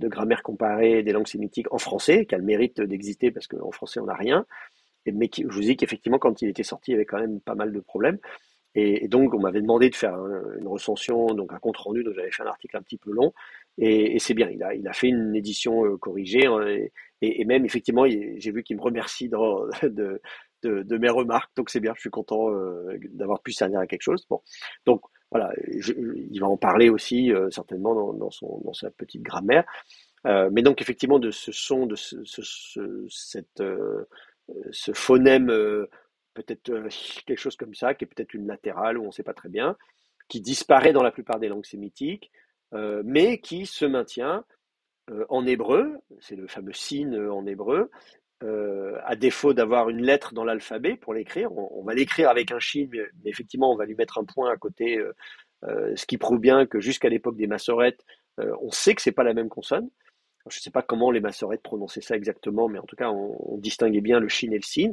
grammaire comparée des langues sémitiques en français, qui a le mérite d'exister parce qu'en français on n'a rien, mais je vous dis qu'effectivement quand il était sorti il y avait quand même pas mal de problèmes. Et donc, on m'avait demandé de faire une recension, donc un compte rendu, donc j'avais fait un article un petit peu long, et c'est bien, il a fait une édition corrigée, et même effectivement, j'ai vu qu'il me remercie de mes remarques, donc c'est bien, je suis content d'avoir pu servir à quelque chose. Bon, donc voilà, il va en parler aussi certainement dans sa petite grammaire, mais donc effectivement de ce son, de ce phonème. Peut-être quelque chose comme ça, qui est peut-être une latérale, ou on ne sait pas très bien, qui disparaît dans la plupart des langues sémitiques, mais qui se maintient en hébreu, c'est le fameux signe en hébreu, à défaut d'avoir une lettre dans l'alphabet pour l'écrire, on va l'écrire avec un shin, mais effectivement on va lui mettre un point à côté, ce qui prouve bien que jusqu'à l'époque des massorètes, on sait que c'est pas la même consonne. Je ne sais pas comment les massorètes prononçaient ça exactement, mais en tout cas on distinguait bien le shin et le sin.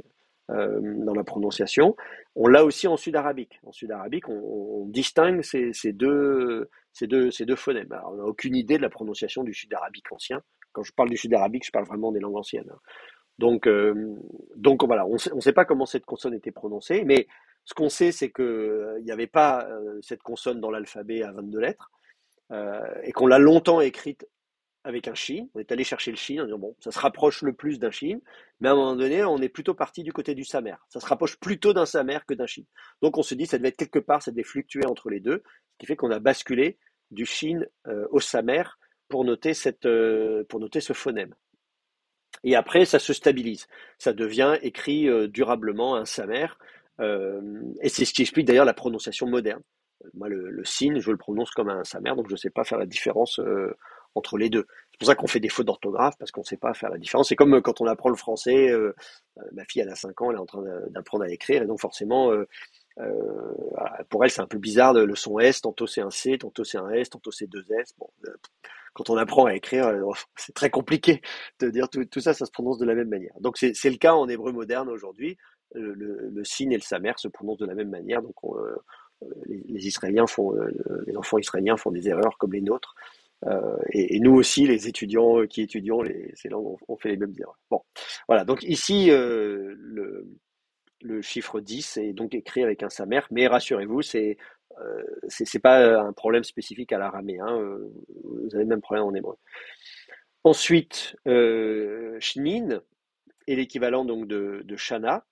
dans la prononciation. On l'a aussi en sud-arabique. En sud-arabique, on distingue ces deux phonèmes. Alors, on n'a aucune idée de la prononciation du sud-arabique ancien. Quand je parle du sud-arabique, je parle vraiment des langues anciennes, hein. Donc voilà, on ne sait pas comment cette consonne était prononcée, mais ce qu'on sait, c'est qu'il n'y avait pas cette consonne dans l'alphabet à 22 lettres, et qu'on l'a longtemps écrite avec un shin. On est allé chercher le shin en disant, bon, ça se rapproche le plus d'un shin, mais à un moment donné, on est plutôt parti du côté du samer. Ça se rapproche plutôt d'un samer que d'un shin. Donc on se dit, ça devait être quelque part, ça devait fluctuer entre les deux, ce qui fait qu'on a basculé du shin au samer pour noter ce phonème. Et après, ça se stabilise. Ça devient écrit durablement un samer. Et c'est ce qui explique d'ailleurs la prononciation moderne. Moi, le sin, je le prononce comme un samer, donc je ne sais pas faire la différence entre les deux. C'est pour ça qu'on fait des fautes d'orthographe, parce qu'on ne sait pas faire la différence. C'est comme quand on apprend le français. Ma fille, elle a 5 ans, elle est en train d'apprendre à écrire, et donc forcément, pour elle, c'est un peu bizarre le son S, tantôt c'est un C, tantôt c'est un S, tantôt c'est deux S. Bon, quand on apprend à écrire, c'est très compliqué de dire tout ça, ça se prononce de la même manière. Donc c'est le cas en hébreu moderne aujourd'hui. Le sin et le samer se prononcent de la même manière. Donc les Israéliens les enfants israéliens font des erreurs comme les nôtres. Et nous aussi, les étudiants qui étudions ces langues, on fait les mêmes erreurs. Bon, voilà. Donc ici, le chiffre 10 est donc écrit avec un samer, mais rassurez-vous, c'est pas un problème spécifique à l'araméen, vous avez le même problème en hébreu. Ensuite, shnin est l'équivalent donc de shana.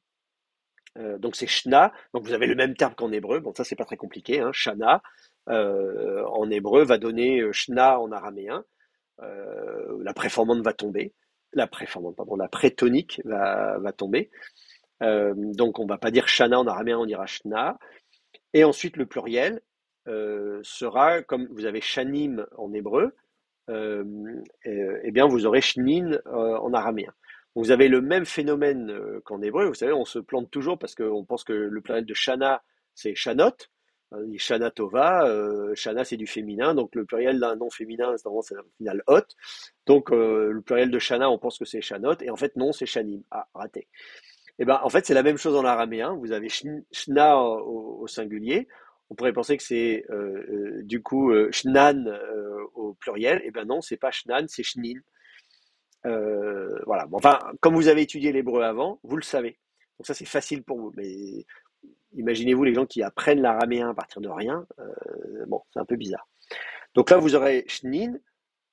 Donc c'est shna, donc vous avez le même terme qu'en hébreu, bon ça c'est pas très compliqué, hein. Shana en hébreu va donner shna en araméen, la préformante va tomber, la prétonique va tomber. Donc on va pas dire shana en araméen, on dira shna. Et ensuite le pluriel sera, comme vous avez shanim en hébreu, eh bien vous aurez shnin en araméen. Vous avez le même phénomène qu'en hébreu. Vous savez, on se plante toujours parce qu'on pense que le pluriel de shana, c'est shanot. Shana tova, shana c'est du féminin, donc le pluriel d'un nom féminin, c'est au final hot. Donc le pluriel de shana, on pense que c'est shanot, et en fait non, c'est shanim. Ah, raté. Et ben, en fait, c'est la même chose en araméen. Vous avez shna au singulier. On pourrait penser que c'est du coup shnan au pluriel. Et ben non, c'est pas shnan, c'est shnin. Voilà. Bon, enfin, comme vous avez étudié l'hébreu avant, vous le savez. Donc ça, c'est facile pour vous. Mais imaginez-vous les gens qui apprennent l'araméen à partir de rien. Bon, c'est un peu bizarre. Donc là, vous aurez shnin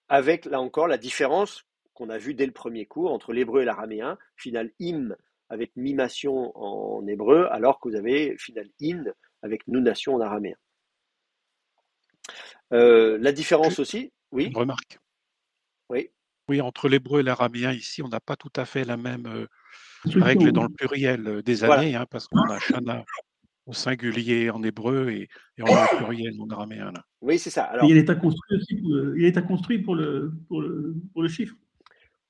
avec, là encore, la différence qu'on a vue dès le premier cours entre l'hébreu et l'araméen. Final im avec mimation en hébreu, alors que vous avez final in avec nunation en araméen. La différence aussi, oui. Une remarque. Oui. Oui, entre l'hébreu et l'araméen, ici, on n'a pas tout à fait la même règle dans le pluriel des Voilà. années, hein, parce qu'on a shana au singulier en hébreu et on a au pluriel en araméen. Là. Oui, c'est ça. Et Alors, il y a l'état construit aussi, il y a l'état construit pour le chiffre.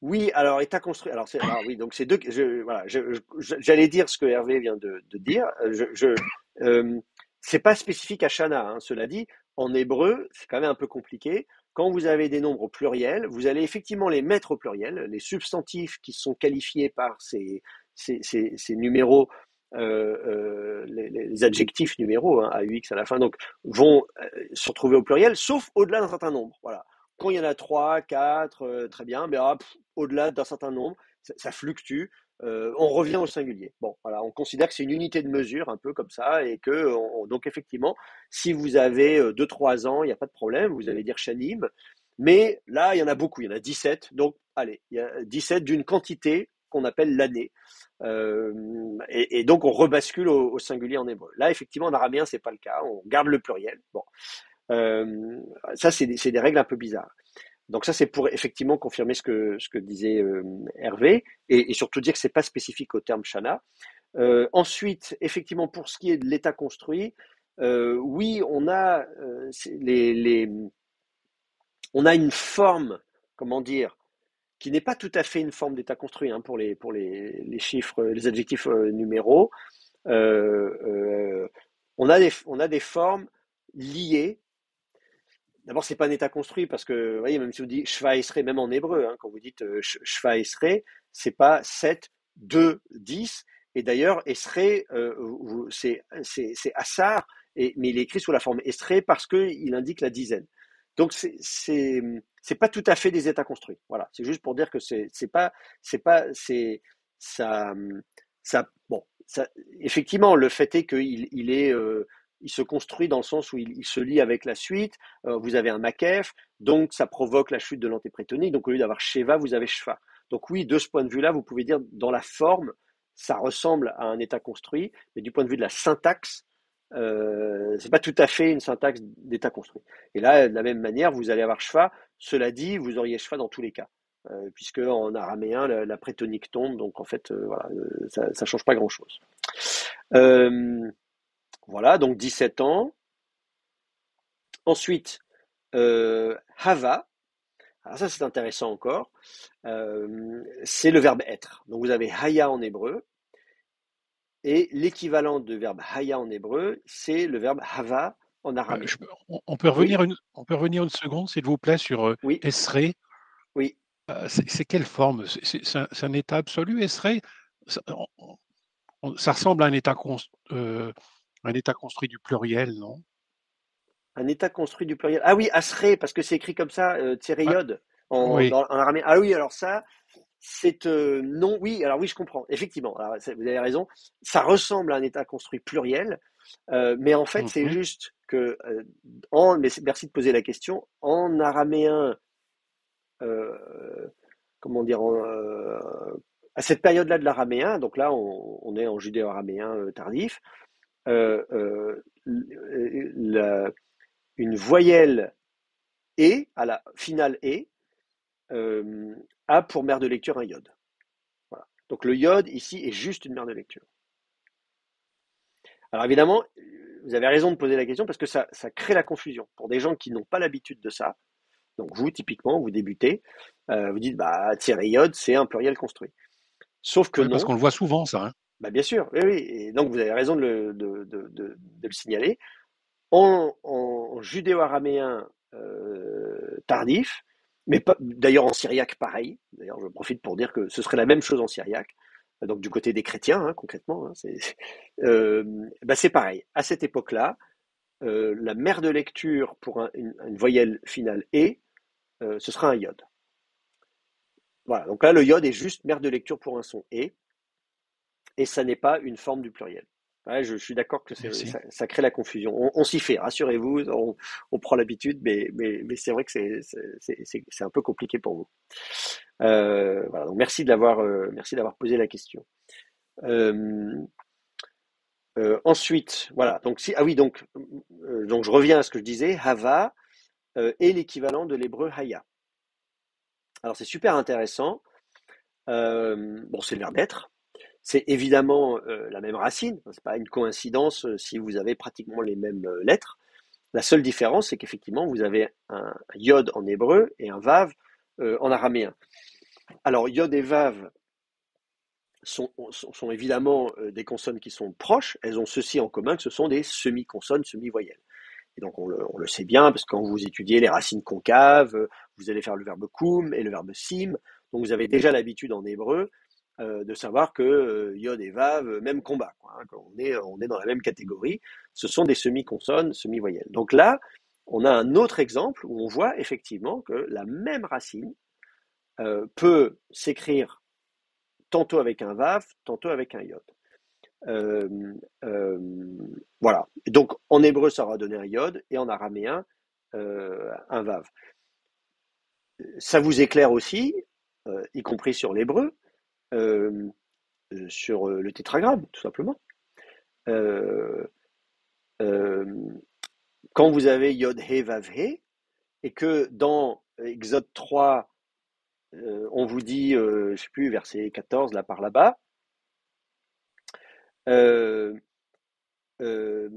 oui, alors état construit. Alors oui, donc c'est deux. Voilà, j'allais dire ce que Hervé vient de dire. C'est pas spécifique à Shana, hein. Cela dit, en hébreu, c'est quand même un peu compliqué. Quand vous avez des nombres au pluriel, vous allez effectivement les mettre au pluriel. Les substantifs qui sont qualifiés par ces numéros, les adjectifs numéros, hein, AUX à la fin, donc vont se retrouver au pluriel, sauf au-delà d'un certain nombre. Voilà. Quand il y en a 3, 4, très bien, mais au-delà d'un certain nombre, ça fluctue, on revient au singulier. Bon, voilà, on considère que c'est une unité de mesure, un peu comme ça, et que, donc effectivement, si vous avez 2-3 ans, il n'y a pas de problème, vous allez dire shanim, mais là, il y en a beaucoup, il y en a 17, donc allez, il y a 17 d'une quantité qu'on appelle l'année, et donc on rebascule au singulier en hébreu. Là, effectivement, en araméen, c'est pas le cas, on garde le pluriel. Bon. Ça, c'est des règles un peu bizarres. Donc ça, c'est pour effectivement confirmer ce que disait Hervé, et surtout dire que c'est pas spécifique au terme Shana. Ensuite, effectivement, pour ce qui est de l'état construit, oui, on a on a une forme, comment dire, qui n'est pas tout à fait une forme d'état construit, hein, pour les chiffres, les adjectifs numéraux. On a des formes liées. D'abord, c'est pas un état construit parce que, vous voyez, même si vous dites shva esrei, même en hébreu, hein, quand vous dites shva esrei, c'est pas 7, 2, 10. Et d'ailleurs, Esrei, c'est Assar, mais il est écrit sous la forme Esrei parce qu'il indique la dizaine. Donc c'est pas tout à fait des états construits. Voilà, c'est juste pour dire que c'est ça ça bon ça effectivement le fait est il se construit dans le sens où il se lie avec la suite. Vous avez un makef, donc ça provoque la chute de l'antéprétonique. Donc au lieu d'avoir Sheva, vous avez Shva. Donc oui, de ce point de vue-là, vous pouvez dire dans la forme, ça ressemble à un état construit, mais du point de vue de la syntaxe, c'est pas tout à fait une syntaxe d'état construit. Et là, de la même manière, vous allez avoir Shva. Cela dit, vous auriez Shva dans tous les cas, puisque en araméen, la prétonique tombe, donc en fait, voilà, ça change pas grand-chose. Voilà, donc 17 ans. Ensuite, Hava. Alors ça, c'est intéressant encore. C'est le verbe être. Donc vous avez Haya en hébreu. Et l'équivalent de verbe Haya en hébreu, c'est le verbe Hava en araméen. On peut Oui, revenir une seconde, s'il vous plaît, sur oui, Esrei. oui. C'est quelle forme? C'est un état absolu, Esrei? Ça, ça ressemble à un état construit du pluriel, non? Un état construit du pluriel. Ah oui, Asré, parce que c'est écrit comme ça, Ouais, Tséréiode, oui. en araméen. Ah oui, alors ça, c'est non, oui, alors oui, je comprends. Effectivement, alors, vous avez raison. Ça ressemble à un état construit pluriel, mais en fait, c'est Mhm. juste que, mais merci de poser la question, en araméen, euh, comment dire, à cette période-là de l'araméen, donc là, on est en judéo-araméen tardif, euh, euh, la- une voyelle et, à la finale et, a pour mère de lecture un iode. Voilà. Donc le iode ici est juste une mère de lecture. Alors évidemment, vous avez raison de poser la question parce que ça crée la confusion. Pour des gens qui n'ont pas l'habitude de ça, donc vous, typiquement, vous débutez, vous dites, bah, iode, c'est un pluriel construit. Sauf que Oui, parce non, qu'on le voit souvent, ça, hein. bah, bien sûr, oui, oui. Et donc vous avez raison de le signaler. En judéo-araméen tardif, mais d'ailleurs en syriaque pareil. D'ailleurs, je profite pour dire que ce serait la même chose en syriaque. Donc du côté des chrétiens, hein, concrètement, hein, c'est pareil. À cette époque-là, la mère de lecture pour une voyelle finale et, ce sera un iode. Voilà. Donc là, le iode est juste mère de lecture pour un son et ça n'est pas une forme du pluriel. Ouais, je suis d'accord que Merci. ça crée la confusion. On s'y fait, rassurez-vous, on prend l'habitude, mais c'est vrai que c'est un peu compliqué pour vous. Voilà, donc merci d'avoir posé la question. Euh, ensuite, voilà, donc ah oui, donc je reviens à ce que je disais, Hava est l'équivalent de l'hébreu Haya. Alors c'est super intéressant. Bon, c'est le verbe être. C'est évidemment la même racine, c'est pas une coïncidence si vous avez pratiquement les mêmes lettres. La seule différence, c'est qu'effectivement, vous avez un yod en hébreu et un vav en araméen. Alors, yod et vav sont évidemment des consonnes qui sont proches, elles ont ceci en commun que ce sont des semi-consonnes, semi-voyelles. Et donc, on le sait bien, parce que quand vous étudiez les racines concaves, vous allez faire le verbe koum et le verbe sim, donc vous avez déjà l'habitude en hébreu de savoir que Yod et Vav, même combat, quoi, hein, on est dans la même catégorie, ce sont des semi-consonnes, semi-voyelles. Donc là, on a un autre exemple où on voit effectivement que la même racine peut s'écrire tantôt avec un Vav, tantôt avec un Yod. Euh, euh, voilà. Et donc en hébreu, ça aura donné un Yod, et en araméen, un Vav. Ça vous éclaire aussi, y compris sur l'hébreu, euh, sur le tétragramme, tout simplement. Euh, euh, quand vous avez Yod He Vav He, et que dans Exode 3, on vous dit, je ne sais plus, verset 14, là par là-bas, euh, euh,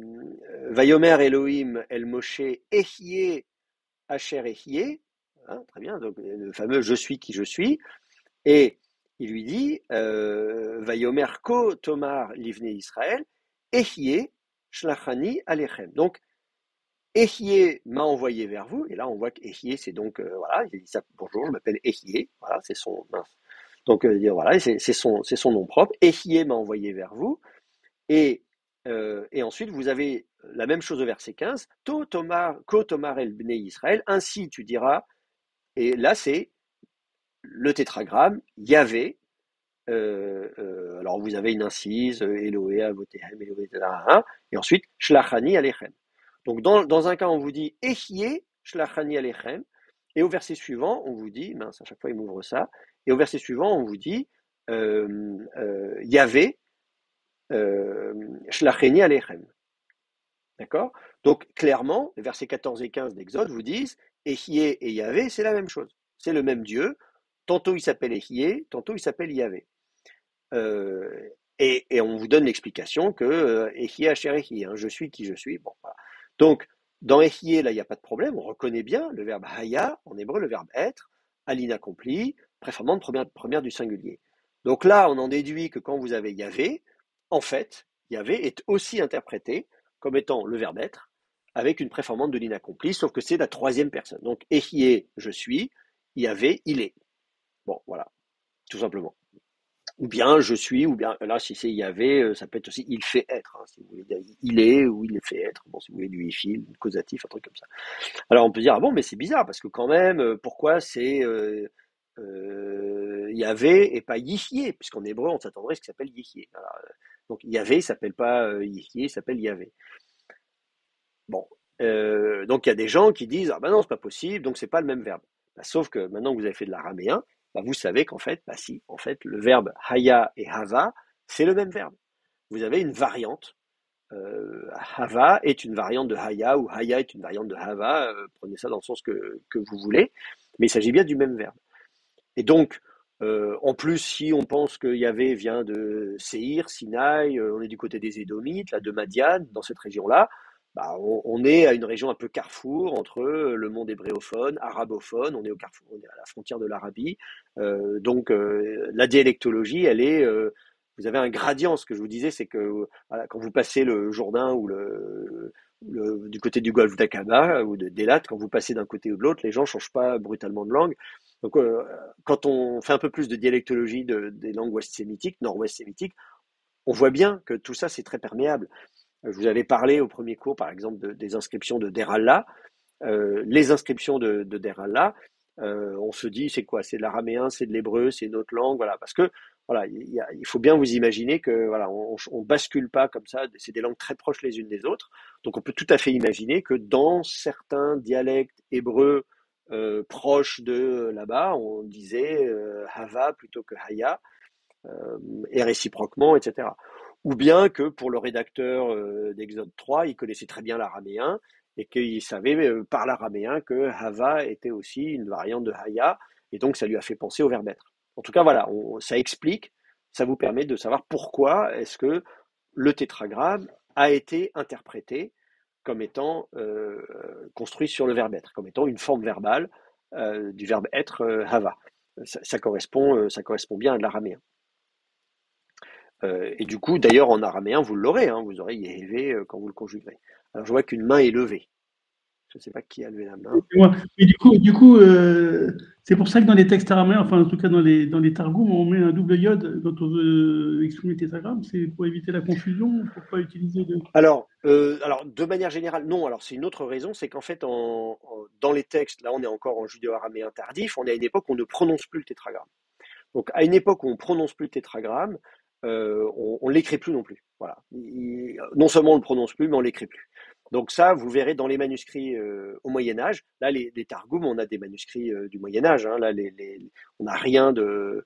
Vayomer Elohim El Moshe Ehye Asher Ehye, hein, très bien, donc le fameux je suis qui je suis, et il lui dit, Vayomer Ko Tomar Livne Israël, Ehye Shlachani Alechem. Donc, Ehie m'a envoyé vers vous, et là on voit qu'Ehie c'est donc, voilà, il dit ça, bonjour, je m'appelle Ehie, voilà, c'est son, Donc, voilà, c'est son nom propre. Ehyeh m'a envoyé vers vous. Et ensuite, vous avez la même chose au verset 15. Ko tomar el bnei Israël. Ainsi tu diras. Et là, c'est le tétragramme, Yahvé. Alors, vous avez une incise, Eloé, Avotehem, Eloé, etc. Et ensuite, Shlachani Alechem. Donc, dans un cas, on vous dit Ehyeh Shlachani Alechem. Et au verset suivant, on vous dit, mince, à chaque fois, il m'ouvre ça. Et au verset suivant, on vous dit Yahvé Shlacheni Alechem. D'accord? Donc, clairement, les versets 14 et 15 d'Exode vous disent Ehyeh et Yahvé, c'est la même chose. C'est le même Dieu. Tantôt il s'appelle Ehyeh, tantôt il s'appelle Yahvé. Et on vous donne l'explication que Ehyeh Asher Ehyeh, je suis qui je suis. Bon, voilà. Donc, dans Ehyeh, là, il n'y a pas de problème. On reconnaît bien le verbe Haya, en hébreu, le verbe être, à l'inaccompli, préformante première du singulier. Donc là, on en déduit que quand vous avez Yahvé, en fait, Yahvé est aussi interprété comme étant le verbe être, avec une préformante de l'inaccompli, sauf que c'est la troisième personne. Donc, Ehyeh, je suis, Yahvé, il est. Bon, voilà, tout simplement. Ou bien je suis, ou bien là, si c'est Yahvé, ça peut être aussi il fait être, hein, si vous voulez dire il est ou il est fait être. Bon, si vous voulez du ifil, du causatif, un truc comme ça. Alors on peut dire, ah bon, mais c'est bizarre, parce que quand même, pourquoi c'est Yahvé et pas Yihyeh, puisqu'en hébreu, on s'attendrait à ce qu'il s'appelle Yihyeh. Donc Yahvé ne s'appelle pas Yihyeh, il s'appelle Yahvé. Bon, donc il y a des gens qui disent, ah ben non, c'est pas possible, donc c'est pas le même verbe. Bah, sauf que maintenant que vous avez fait de l'araméen, bah, vous savez qu'en fait, bah si, en fait, le verbe haya et hava, c'est le même verbe. Vous avez une variante. Hava est une variante de haya, ou haya est une variante de hava, prenez ça dans le sens que vous voulez, mais il s'agit bien du même verbe. Et donc, en plus, si on pense que Yahvé vient de Séhir, Sinaï, on est du côté des Édomites, là, de Madian, dans cette région-là, bah, on est à une région un peu carrefour entre le monde hébréophone, arabophone, on est au carrefour, on est à la frontière de l'Arabie. Donc, la dialectologie, elle est. Vous avez un gradient. Ce que je vous disais, c'est que voilà, quand vous passez le Jourdain ou du côté du golfe d'Aqaba ou d'Elat, quand vous passez d'un côté ou de l'autre, les gens ne changent pas brutalement de langue. Donc, quand on fait un peu plus de dialectologie des langues ouest-sémitiques, nord-ouest-sémitiques, on voit bien que tout ça, c'est très perméable. Je vous avais parlé au premier cours, par exemple, des inscriptions de Der Allah. Les inscriptions de Der Allah, on se dit, c'est quoi? C'est de l'araméen, c'est de l'hébreu, c'est une autre langue, voilà. Parce que, voilà, il faut bien vous imaginer que, voilà, on bascule pas comme ça. C'est des langues très proches les unes des autres. Donc, on peut tout à fait imaginer que dans certains dialectes hébreux proches de là-bas, on disait Hava plutôt que Haya, et réciproquement, etc. Ou bien que pour le rédacteur d'Exode 3, il connaissait très bien l'araméen et qu'il savait par l'araméen que Hava était aussi une variante de Haya, et donc ça lui a fait penser au verbe être. En tout cas, voilà, ça explique, ça vous permet de savoir pourquoi est-ce que le tétragramme a été interprété comme étant construit sur le verbe être, comme étant une forme verbale du verbe être Hava. Ça correspond bien à de l'araméen. Et du coup, d'ailleurs, en araméen, vous l'aurez, hein, vous aurez Yehévé quand vous le conjuguerez. Alors, je vois qu'une main est levée. Je ne sais pas qui a levé la main. Et du coup c'est pour ça que dans les textes araméens, enfin en tout cas dans les targums, on met un double yod quand on veut exprimer le tétragramme. C'est pour éviter la confusion, pour pas utiliser de. Alors, de manière générale, non. Alors, c'est une autre raison, c'est qu'en fait, dans les textes, là, on est encore en judéo-araméen tardif, on est à une époque où on ne prononce plus le tétragramme. Donc, à une époque où on ne prononce plus le tétragramme, on ne l'écrit plus non plus. Voilà. Non seulement on ne le prononce plus, mais on ne l'écrit plus. Donc ça, vous verrez dans les manuscrits au Moyen-Âge. Là, les Targums, on a des manuscrits du Moyen-Âge. Hein. Là, on n'a rien de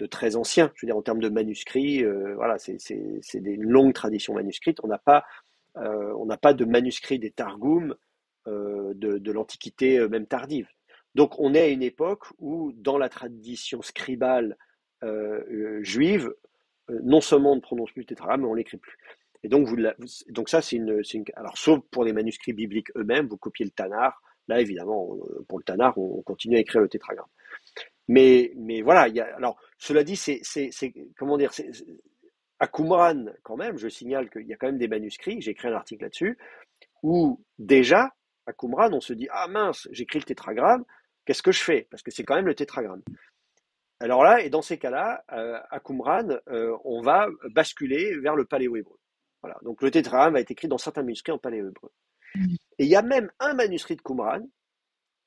très ancien. Je veux dire, en termes de manuscrits, voilà, c'est une longue tradition manuscrite. On n'a pas de manuscrits des Targums de l'Antiquité même tardive. Donc on est à une époque où, dans la tradition scribale juive, non seulement on ne prononce plus le tétragramme, mais on ne l'écrit plus. Et donc, donc ça, alors, sauf pour les manuscrits bibliques eux-mêmes, vous copiez le Tanar. Là, évidemment, pour le Tanar, on continue à écrire le tétragramme. Mais voilà, alors, cela dit, comment dire, à Qumran, quand même, je signale qu'il y a quand même des manuscrits, j'ai écrit un article là-dessus, où déjà, à Qumran, on se dit, ah mince, j'écris le tétragramme, qu'est-ce que je fais? Parce que c'est quand même le tétragramme. alors là, et dans ces cas-là, à Qumran, on va basculer vers le paléo-hébreu. Voilà. Donc le tétragramme a été écrit dans certains manuscrits en paléo-hébreu. Et il y a même un manuscrit de Qumran,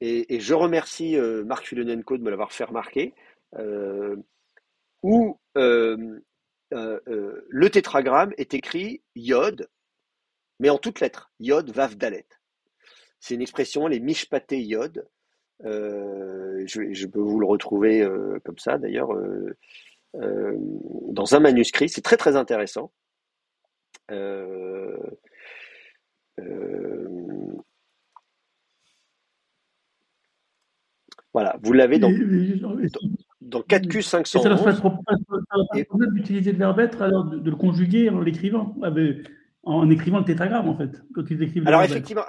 et je remercie Marc Filonenko de me l'avoir fait remarquer, où le tétragramme est écrit Yod, mais en toutes lettres, Yod, Vav, Dalet. C'est une expression, les mishpaté Yod. Je peux vous le retrouver comme ça, d'ailleurs, dans un manuscrit. C'est très très intéressant. Euh, voilà, vous l'avez dans 4Q Et ça ne leur 511. pas de problème d'utiliser le verbe être, alors de le conjuguer en l'écrivant, en écrivant le tétragramme, en fait, quand ils écrivent le Alors verbe être. effectivement,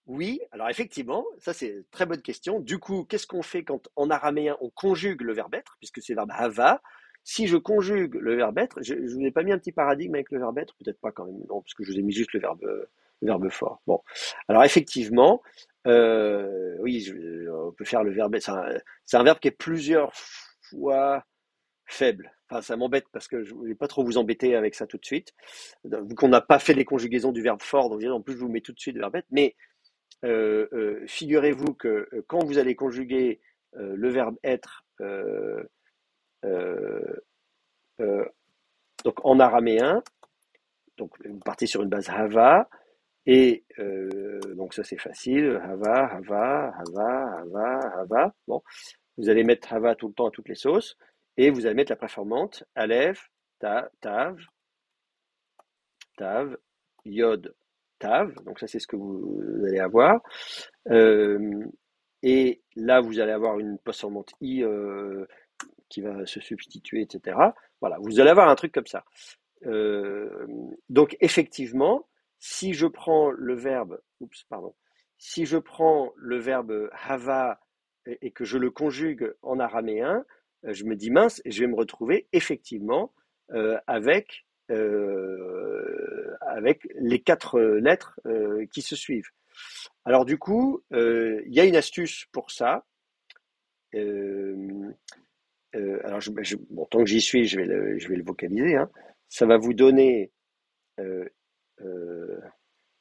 oui, alors effectivement, ça c'est une très bonne question. Du coup, qu'est-ce qu'on fait quand en araméen on conjugue le verbe être, puisque c'est le verbe hava? Si je conjugue le verbe être, je ne vous ai pas mis un petit paradigme avec le verbe être, peut-être pas quand même, non, parce que je vous ai mis juste le verbe fort. Bon, alors effectivement, oui, on peut faire le verbe être. C'est un verbe qui est plusieurs fois faible. Enfin, ça m'embête parce que je ne voulais pas trop vous embêter avec ça tout de suite. Vu qu'on n'a pas fait les conjugaisons du verbe fort, donc en plus je vous mets tout de suite le verbe être. Mais figurez-vous que quand vous allez conjuguer le verbe être donc en araméen, donc vous partez sur une base hava, et donc ça c'est facile, hava, hava, hava, hava, hava. Bon, vous allez mettre hava tout le temps à toutes les sauces, et vous allez mettre la préformante aleph, tav, tav, yod, tav. Donc ça c'est ce que vous allez avoir. Et là, vous allez avoir une postformante i qui va se substituer, etc. Voilà, vous allez avoir un truc comme ça. Donc, effectivement, si je prends le verbe, si je prends le verbe hava et que je le conjugue en araméen, je me dis mince, je vais me retrouver effectivement avec les 4 lettres qui se suivent. Alors du coup, il y a une astuce pour ça. Alors, bon, tant que j'y suis, je vais le vocaliser, hein. Ça va vous donner. Euh,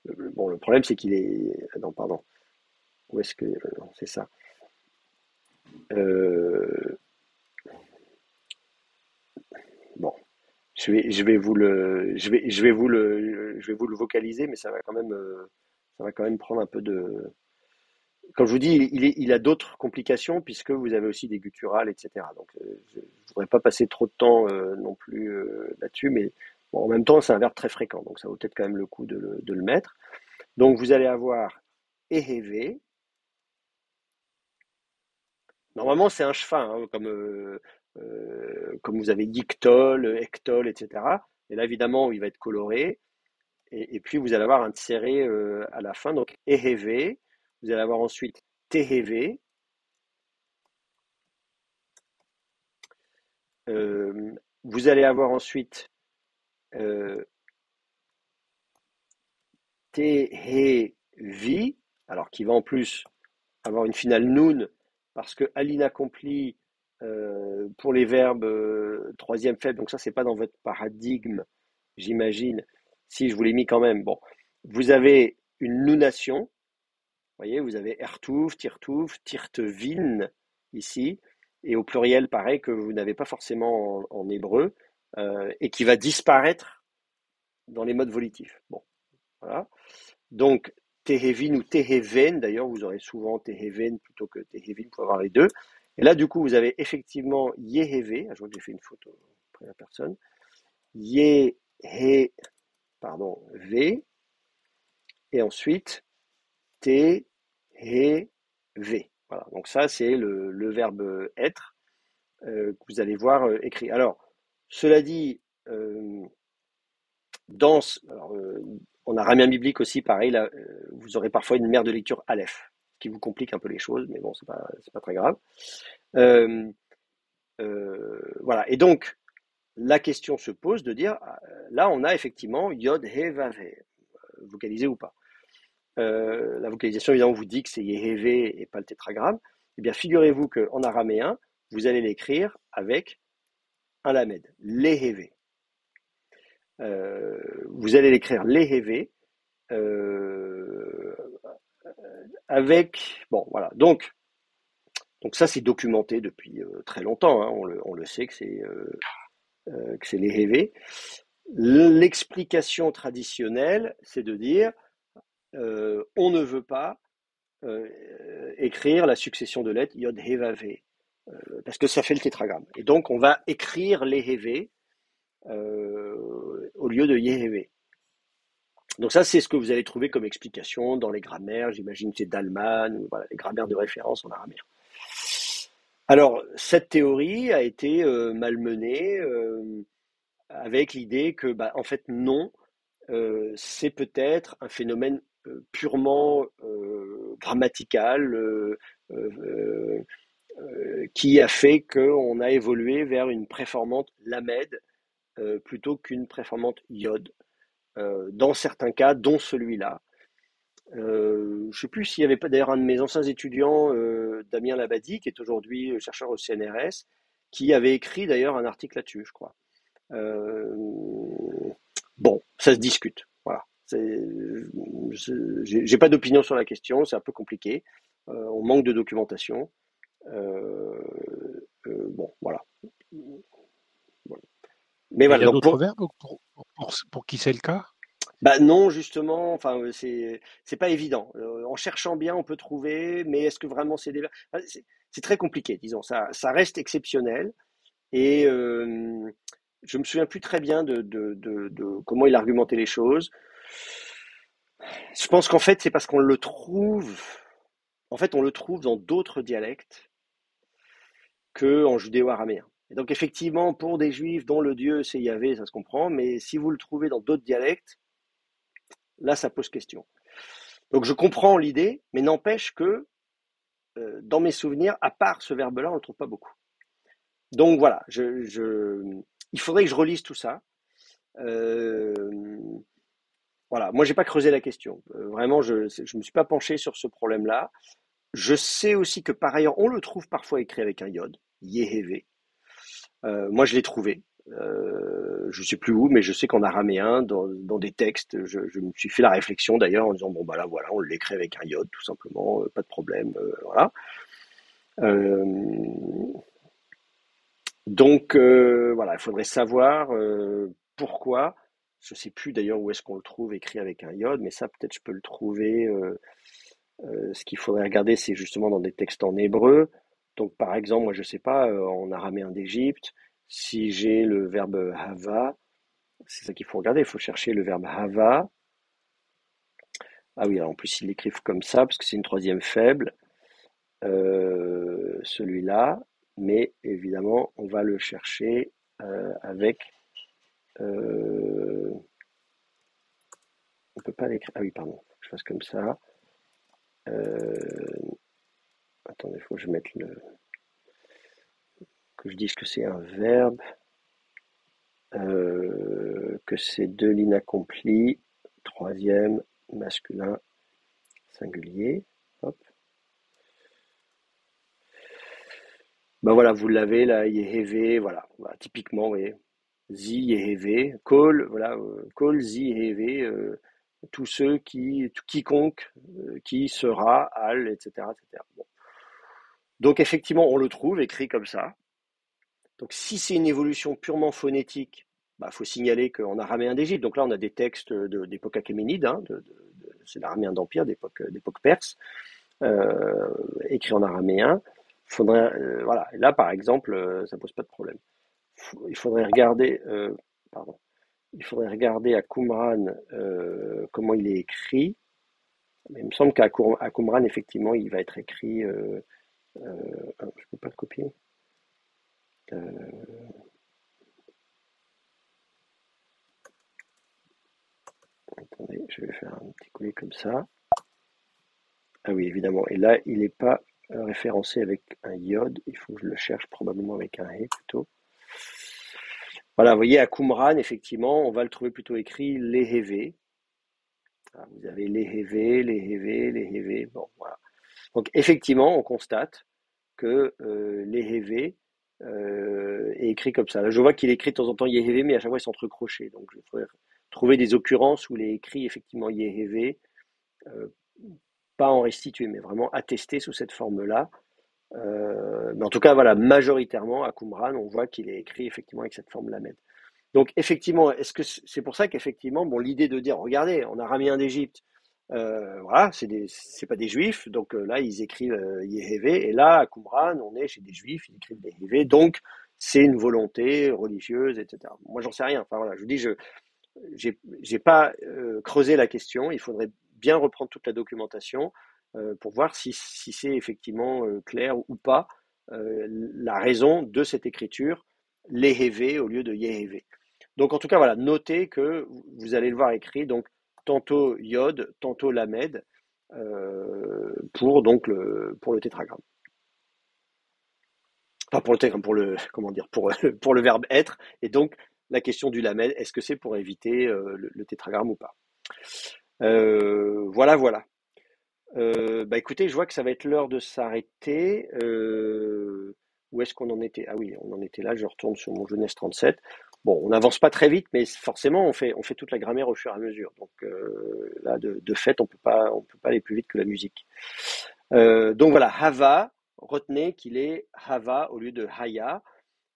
bon, le problème, c'est qu'il est. Non, pardon. Où est-ce que. Non, c'est ça. Bon, je vais vous le, je vais vous le vocaliser, mais ça va quand même prendre un peu de. Comme je vous dis, il a d'autres complications puisque vous avez aussi des gutturales, etc. Donc, je ne voudrais pas passer trop de temps non plus là-dessus, mais bon, en même temps, c'est un verbe très fréquent, donc ça vaut peut-être quand même le coup de le mettre. Donc, vous allez avoir Eheve. Normalement, c'est un chefin, hein, comme vous avez Dictol, Ectol, etc. Et là, évidemment, il va être coloré. Et puis, vous allez avoir un serré à la fin. Donc, Eheve. Vous allez avoir ensuite Teheve. Vous allez avoir ensuite Tehevi, alors qui va en plus avoir une finale noun, parce que à l'inaccompli pour les verbes troisième faible, donc ça c'est pas dans votre paradigme, j'imagine. Si je vous l'ai mis quand même, bon, vous avez une nounation, vous voyez, vous avez ertuv, tirtuv, tirtevin ici, et au pluriel pareil que vous n'avez pas forcément en hébreu, et qui va disparaître dans les modes volitifs. Bon, voilà. Donc, Tehevin ou Teheven, d'ailleurs, vous aurez souvent Teheven plutôt que Tehevin pour avoir les deux. Et là, du coup, vous avez effectivement Yeheve, je vois que j'ai fait une photo après la personne, Yehe, pardon, V, et ensuite Teheve. Voilà, donc ça, c'est le verbe être que vous allez voir écrit. Alors, cela dit, en araméen biblique aussi, pareil, là, vous aurez parfois une mère de lecture Aleph, ce qui vous complique un peu les choses, mais bon, c'est pas très grave. Voilà. Et donc, la question se pose de dire, là, on a effectivement Yod, He, Vav, He, vocalisé ou pas. La vocalisation, évidemment, vous dit que c'est Yehévé et pas le tétragramme. Eh bien, figurez-vous qu'en araméen, vous allez l'écrire avec un lamed, lehévé. Vous allez l'écrire lehévé avec, bon voilà, donc ça c'est documenté depuis très longtemps, hein, on le sait que c'est lehévé. L'explication traditionnelle, c'est de dire on ne veut pas écrire la succession de lettres Yod He Vav He, parce que ça fait le tétragramme. Et donc on va écrire Lehévé au lieu de Yehévé. Donc ça, c'est ce que vous allez trouver comme explication dans les grammaires. J'imagine que c'est Dalman, voilà, les grammaires de référence en araméen. Alors, cette théorie a été malmenée avec l'idée que, en fait, non, c'est peut-être un phénomène purement grammatical qui a fait qu'on a évolué vers une préformante lamed plutôt qu'une préformante yod. Dans certains cas, dont celui-là. Je ne sais plus s'il n'y avait pas d'ailleurs un de mes anciens étudiants, Damien Labadie, qui est aujourd'hui chercheur au CNRS, qui avait écrit d'ailleurs un article là-dessus, je crois. Bon, ça se discute. Voilà. J'ai pas d'opinion sur la question, c'est un peu compliqué. On manque de documentation. Bon, voilà. Mais Il voilà. y a Donc d'autres verbes pour qui c'est le cas? non, justement, enfin, c'est pas évident. En cherchant bien, on peut trouver, mais est-ce que vraiment c'est des verbes? Enfin, c'est très compliqué, disons. Ça reste exceptionnel. Et je me souviens plus très bien de comment il argumentait les choses. Je pense qu'en fait, c'est parce qu'on le trouve. En fait, on le trouve dans d'autres dialectes qu'en judéo-araméen. Et donc, effectivement, pour des juifs dont le dieu c'est Yahvé, ça se comprend, mais si vous le trouvez dans d'autres dialectes, là, ça pose question. Donc, je comprends l'idée, mais n'empêche que, dans mes souvenirs, à part ce verbe-là, on ne le trouve pas beaucoup. Donc, voilà, il faudrait que je relise tout ça. Voilà, moi, j'ai pas creusé la question. Vraiment, je me suis pas penché sur ce problème-là. Je sais aussi que, par ailleurs, on le trouve parfois écrit avec un yod, Yehévé. Moi, je l'ai trouvé. Je ne sais plus où, mais je sais qu'en araméen, dans des textes, je me suis fait la réflexion d'ailleurs en disant bon bah là voilà, on l'écrit avec un yod tout simplement, pas de problème, voilà. Euh, donc voilà, il faudrait savoir pourquoi. Je ne sais plus d'ailleurs où est-ce qu'on le trouve écrit avec un yod, mais ça peut-être je peux le trouver. Ce qu'il faudrait regarder, c'est justement dans des textes en hébreu. Donc par exemple, moi je ne sais pas, en araméen d'Égypte, si j'ai le verbe hava. C'est ça qu'il faut regarder, il faut chercher le verbe hava. Ah oui, alors en plus ils l'écrivent comme ça, parce que c'est une troisième faible, celui-là, mais évidemment on va le chercher avec... on peut pas l'écrire... Ah oui, pardon, faut que je fasse comme ça. Attendez, il faut que je mette le... que je dise que c'est un verbe, que c'est deux lignes accomplies, troisième, masculin, singulier. Hop. Ben voilà, vous l'avez là, Yehévé, voilà. Voilà, typiquement, vous voyez, Zi, Yehévé, Kol, voilà, Kol, Zi, Yehévé, tous ceux quiconque, qui sera, Al, etc., etc. Bon. Donc effectivement, on le trouve écrit comme ça. Donc si c'est une évolution purement phonétique, bah, faut signaler qu'en araméen d'Égypte, donc là on a des textes d'époque achéménide, hein, c'est l'araméen d'Empire, d'époque perse, écrit en araméen. Faudrait, voilà, là par exemple, ça pose pas de problème. Il faudrait regarder, pardon, il faudrait regarder à Qumran comment il est écrit. Mais il me semble qu'à Qumran, effectivement, il va être écrit. Je peux pas le copier. Attendez, je vais faire un petit coller comme ça. Ah oui, évidemment. Et là, il n'est pas référencé avec un iode. Il faut que je le cherche probablement avec un he plutôt. Voilà, vous voyez, à Qumran, effectivement, on va le trouver plutôt écrit Lehévé. Vous avez Lehévé, Lehévé, Lehévé. Bon, voilà. Donc, effectivement, on constate que Lehévé est écrit comme ça. Là, je vois qu'il est écrit de temps en temps Yehévé, mais à chaque fois, il s'entrecrochait. Donc, il faudrait trouver des occurrences où il est écrit effectivement Yehévé, euh, pas en restitué, mais vraiment attesté sous cette forme-là. Mais en tout cas, voilà, majoritairement, à Qumran, on voit qu'il est écrit effectivement avec cette forme lamed. Donc, effectivement, est-ce que c'est pour ça qu'effectivement, bon, l'idée de dire, regardez, on a araméen d'Égypte, voilà, c'est pas des juifs, donc là, ils écrivent Yehévé, et là, à Qumran, on est chez des juifs, ils écrivent Yehévé, donc c'est une volonté religieuse, etc. Moi, j'en sais rien. Enfin, voilà, je vous dis, j'ai pas creusé la question, il faudrait bien reprendre toute la documentation pour voir si c'est effectivement clair ou pas la raison de cette écriture, Lehévé au lieu de Yehévé. Donc en tout cas, voilà, notez que vous allez le voir écrit, donc tantôt Yod, tantôt Lamed, pour le tétragramme. Enfin, pour le tétragramme, comment dire, pour le verbe être, et donc la question du Lamed, est-ce que c'est pour éviter le tétragramme ou pas? Voilà, voilà. Bah écoutez, je vois que ça va être l'heure de s'arrêter. Où est-ce qu'on en était? Ah oui, on en était là, je retourne sur mon Genèse 37. Bon, on n'avance pas très vite, mais forcément, on fait toute la grammaire au fur et à mesure. Donc là, de fait, on peut pas aller plus vite que la musique. Donc voilà, Hava, retenez qu'il est Hava au lieu de Haya.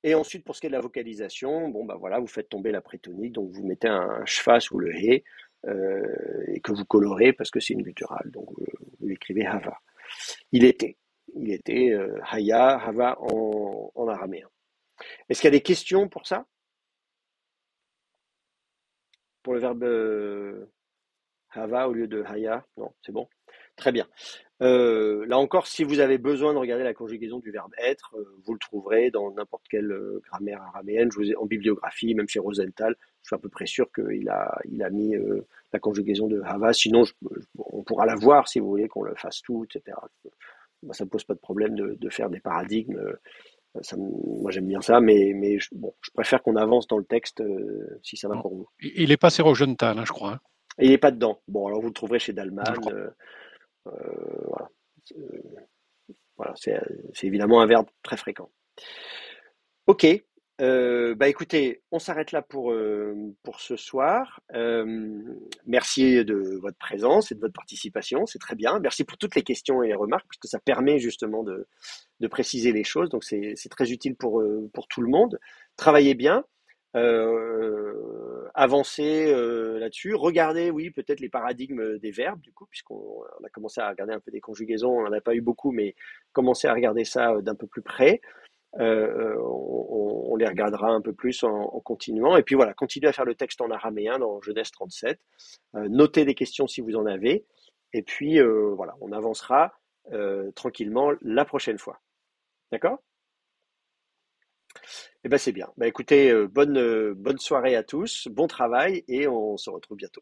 Et ensuite, pour ce qui est de la vocalisation, bon, bah voilà, vous faites tomber la prétonique, donc vous mettez un shfa sous le he, et que vous colorez parce que c'est une gutturale. Donc vous écrivez Hava. Il était. Il était Haya, Hava en araméen. Est-ce qu'il y a des questions pour ça? Pour le verbe Hava au lieu de Haya? Non, c'est bon. Très bien. Là encore, si vous avez besoin de regarder la conjugaison du verbe être, vous le trouverez dans n'importe quelle grammaire araméenne. En bibliographie, même chez Rosenthal, je suis à peu près sûr qu'il a mis la conjugaison de Hava. Sinon, on pourra la voir si vous voulez qu'on le fasse tout, etc. Ça ne pose pas de problème de faire des paradigmes. Moi, j'aime bien ça, mais je préfère qu'on avance dans le texte si ça va Bon. pour vous. Il est passé Rogenthal, hein, je crois. Hein. Et il n'est pas dedans. Bon, alors vous le trouverez chez Je Dalman. crois. Voilà. Voilà, c'est évidemment un verbe très fréquent. Ok, bah écoutez, on s'arrête là pour ce soir. Merci de votre présence et de votre participation, c'est très bien. Merci pour toutes les questions et les remarques, parce que ça permet justement de préciser les choses, donc c'est très utile pour tout le monde. Travaillez bien, avancez là-dessus. Regardez, oui, peut-être les paradigmes des verbes, du coup, puisqu'on a commencé à regarder un peu des conjugaisons, on n'en a pas eu beaucoup, mais commencez à regarder ça d'un peu plus près. On les regardera un peu plus en continuant. Et puis voilà, continuez à faire le texte en araméen dans Genèse 37. Notez des questions si vous en avez. Et puis voilà, on avancera tranquillement la prochaine fois. D'accord? Eh ben c'est bien. Bah, écoutez, bonne soirée à tous, bon travail et on se retrouve bientôt.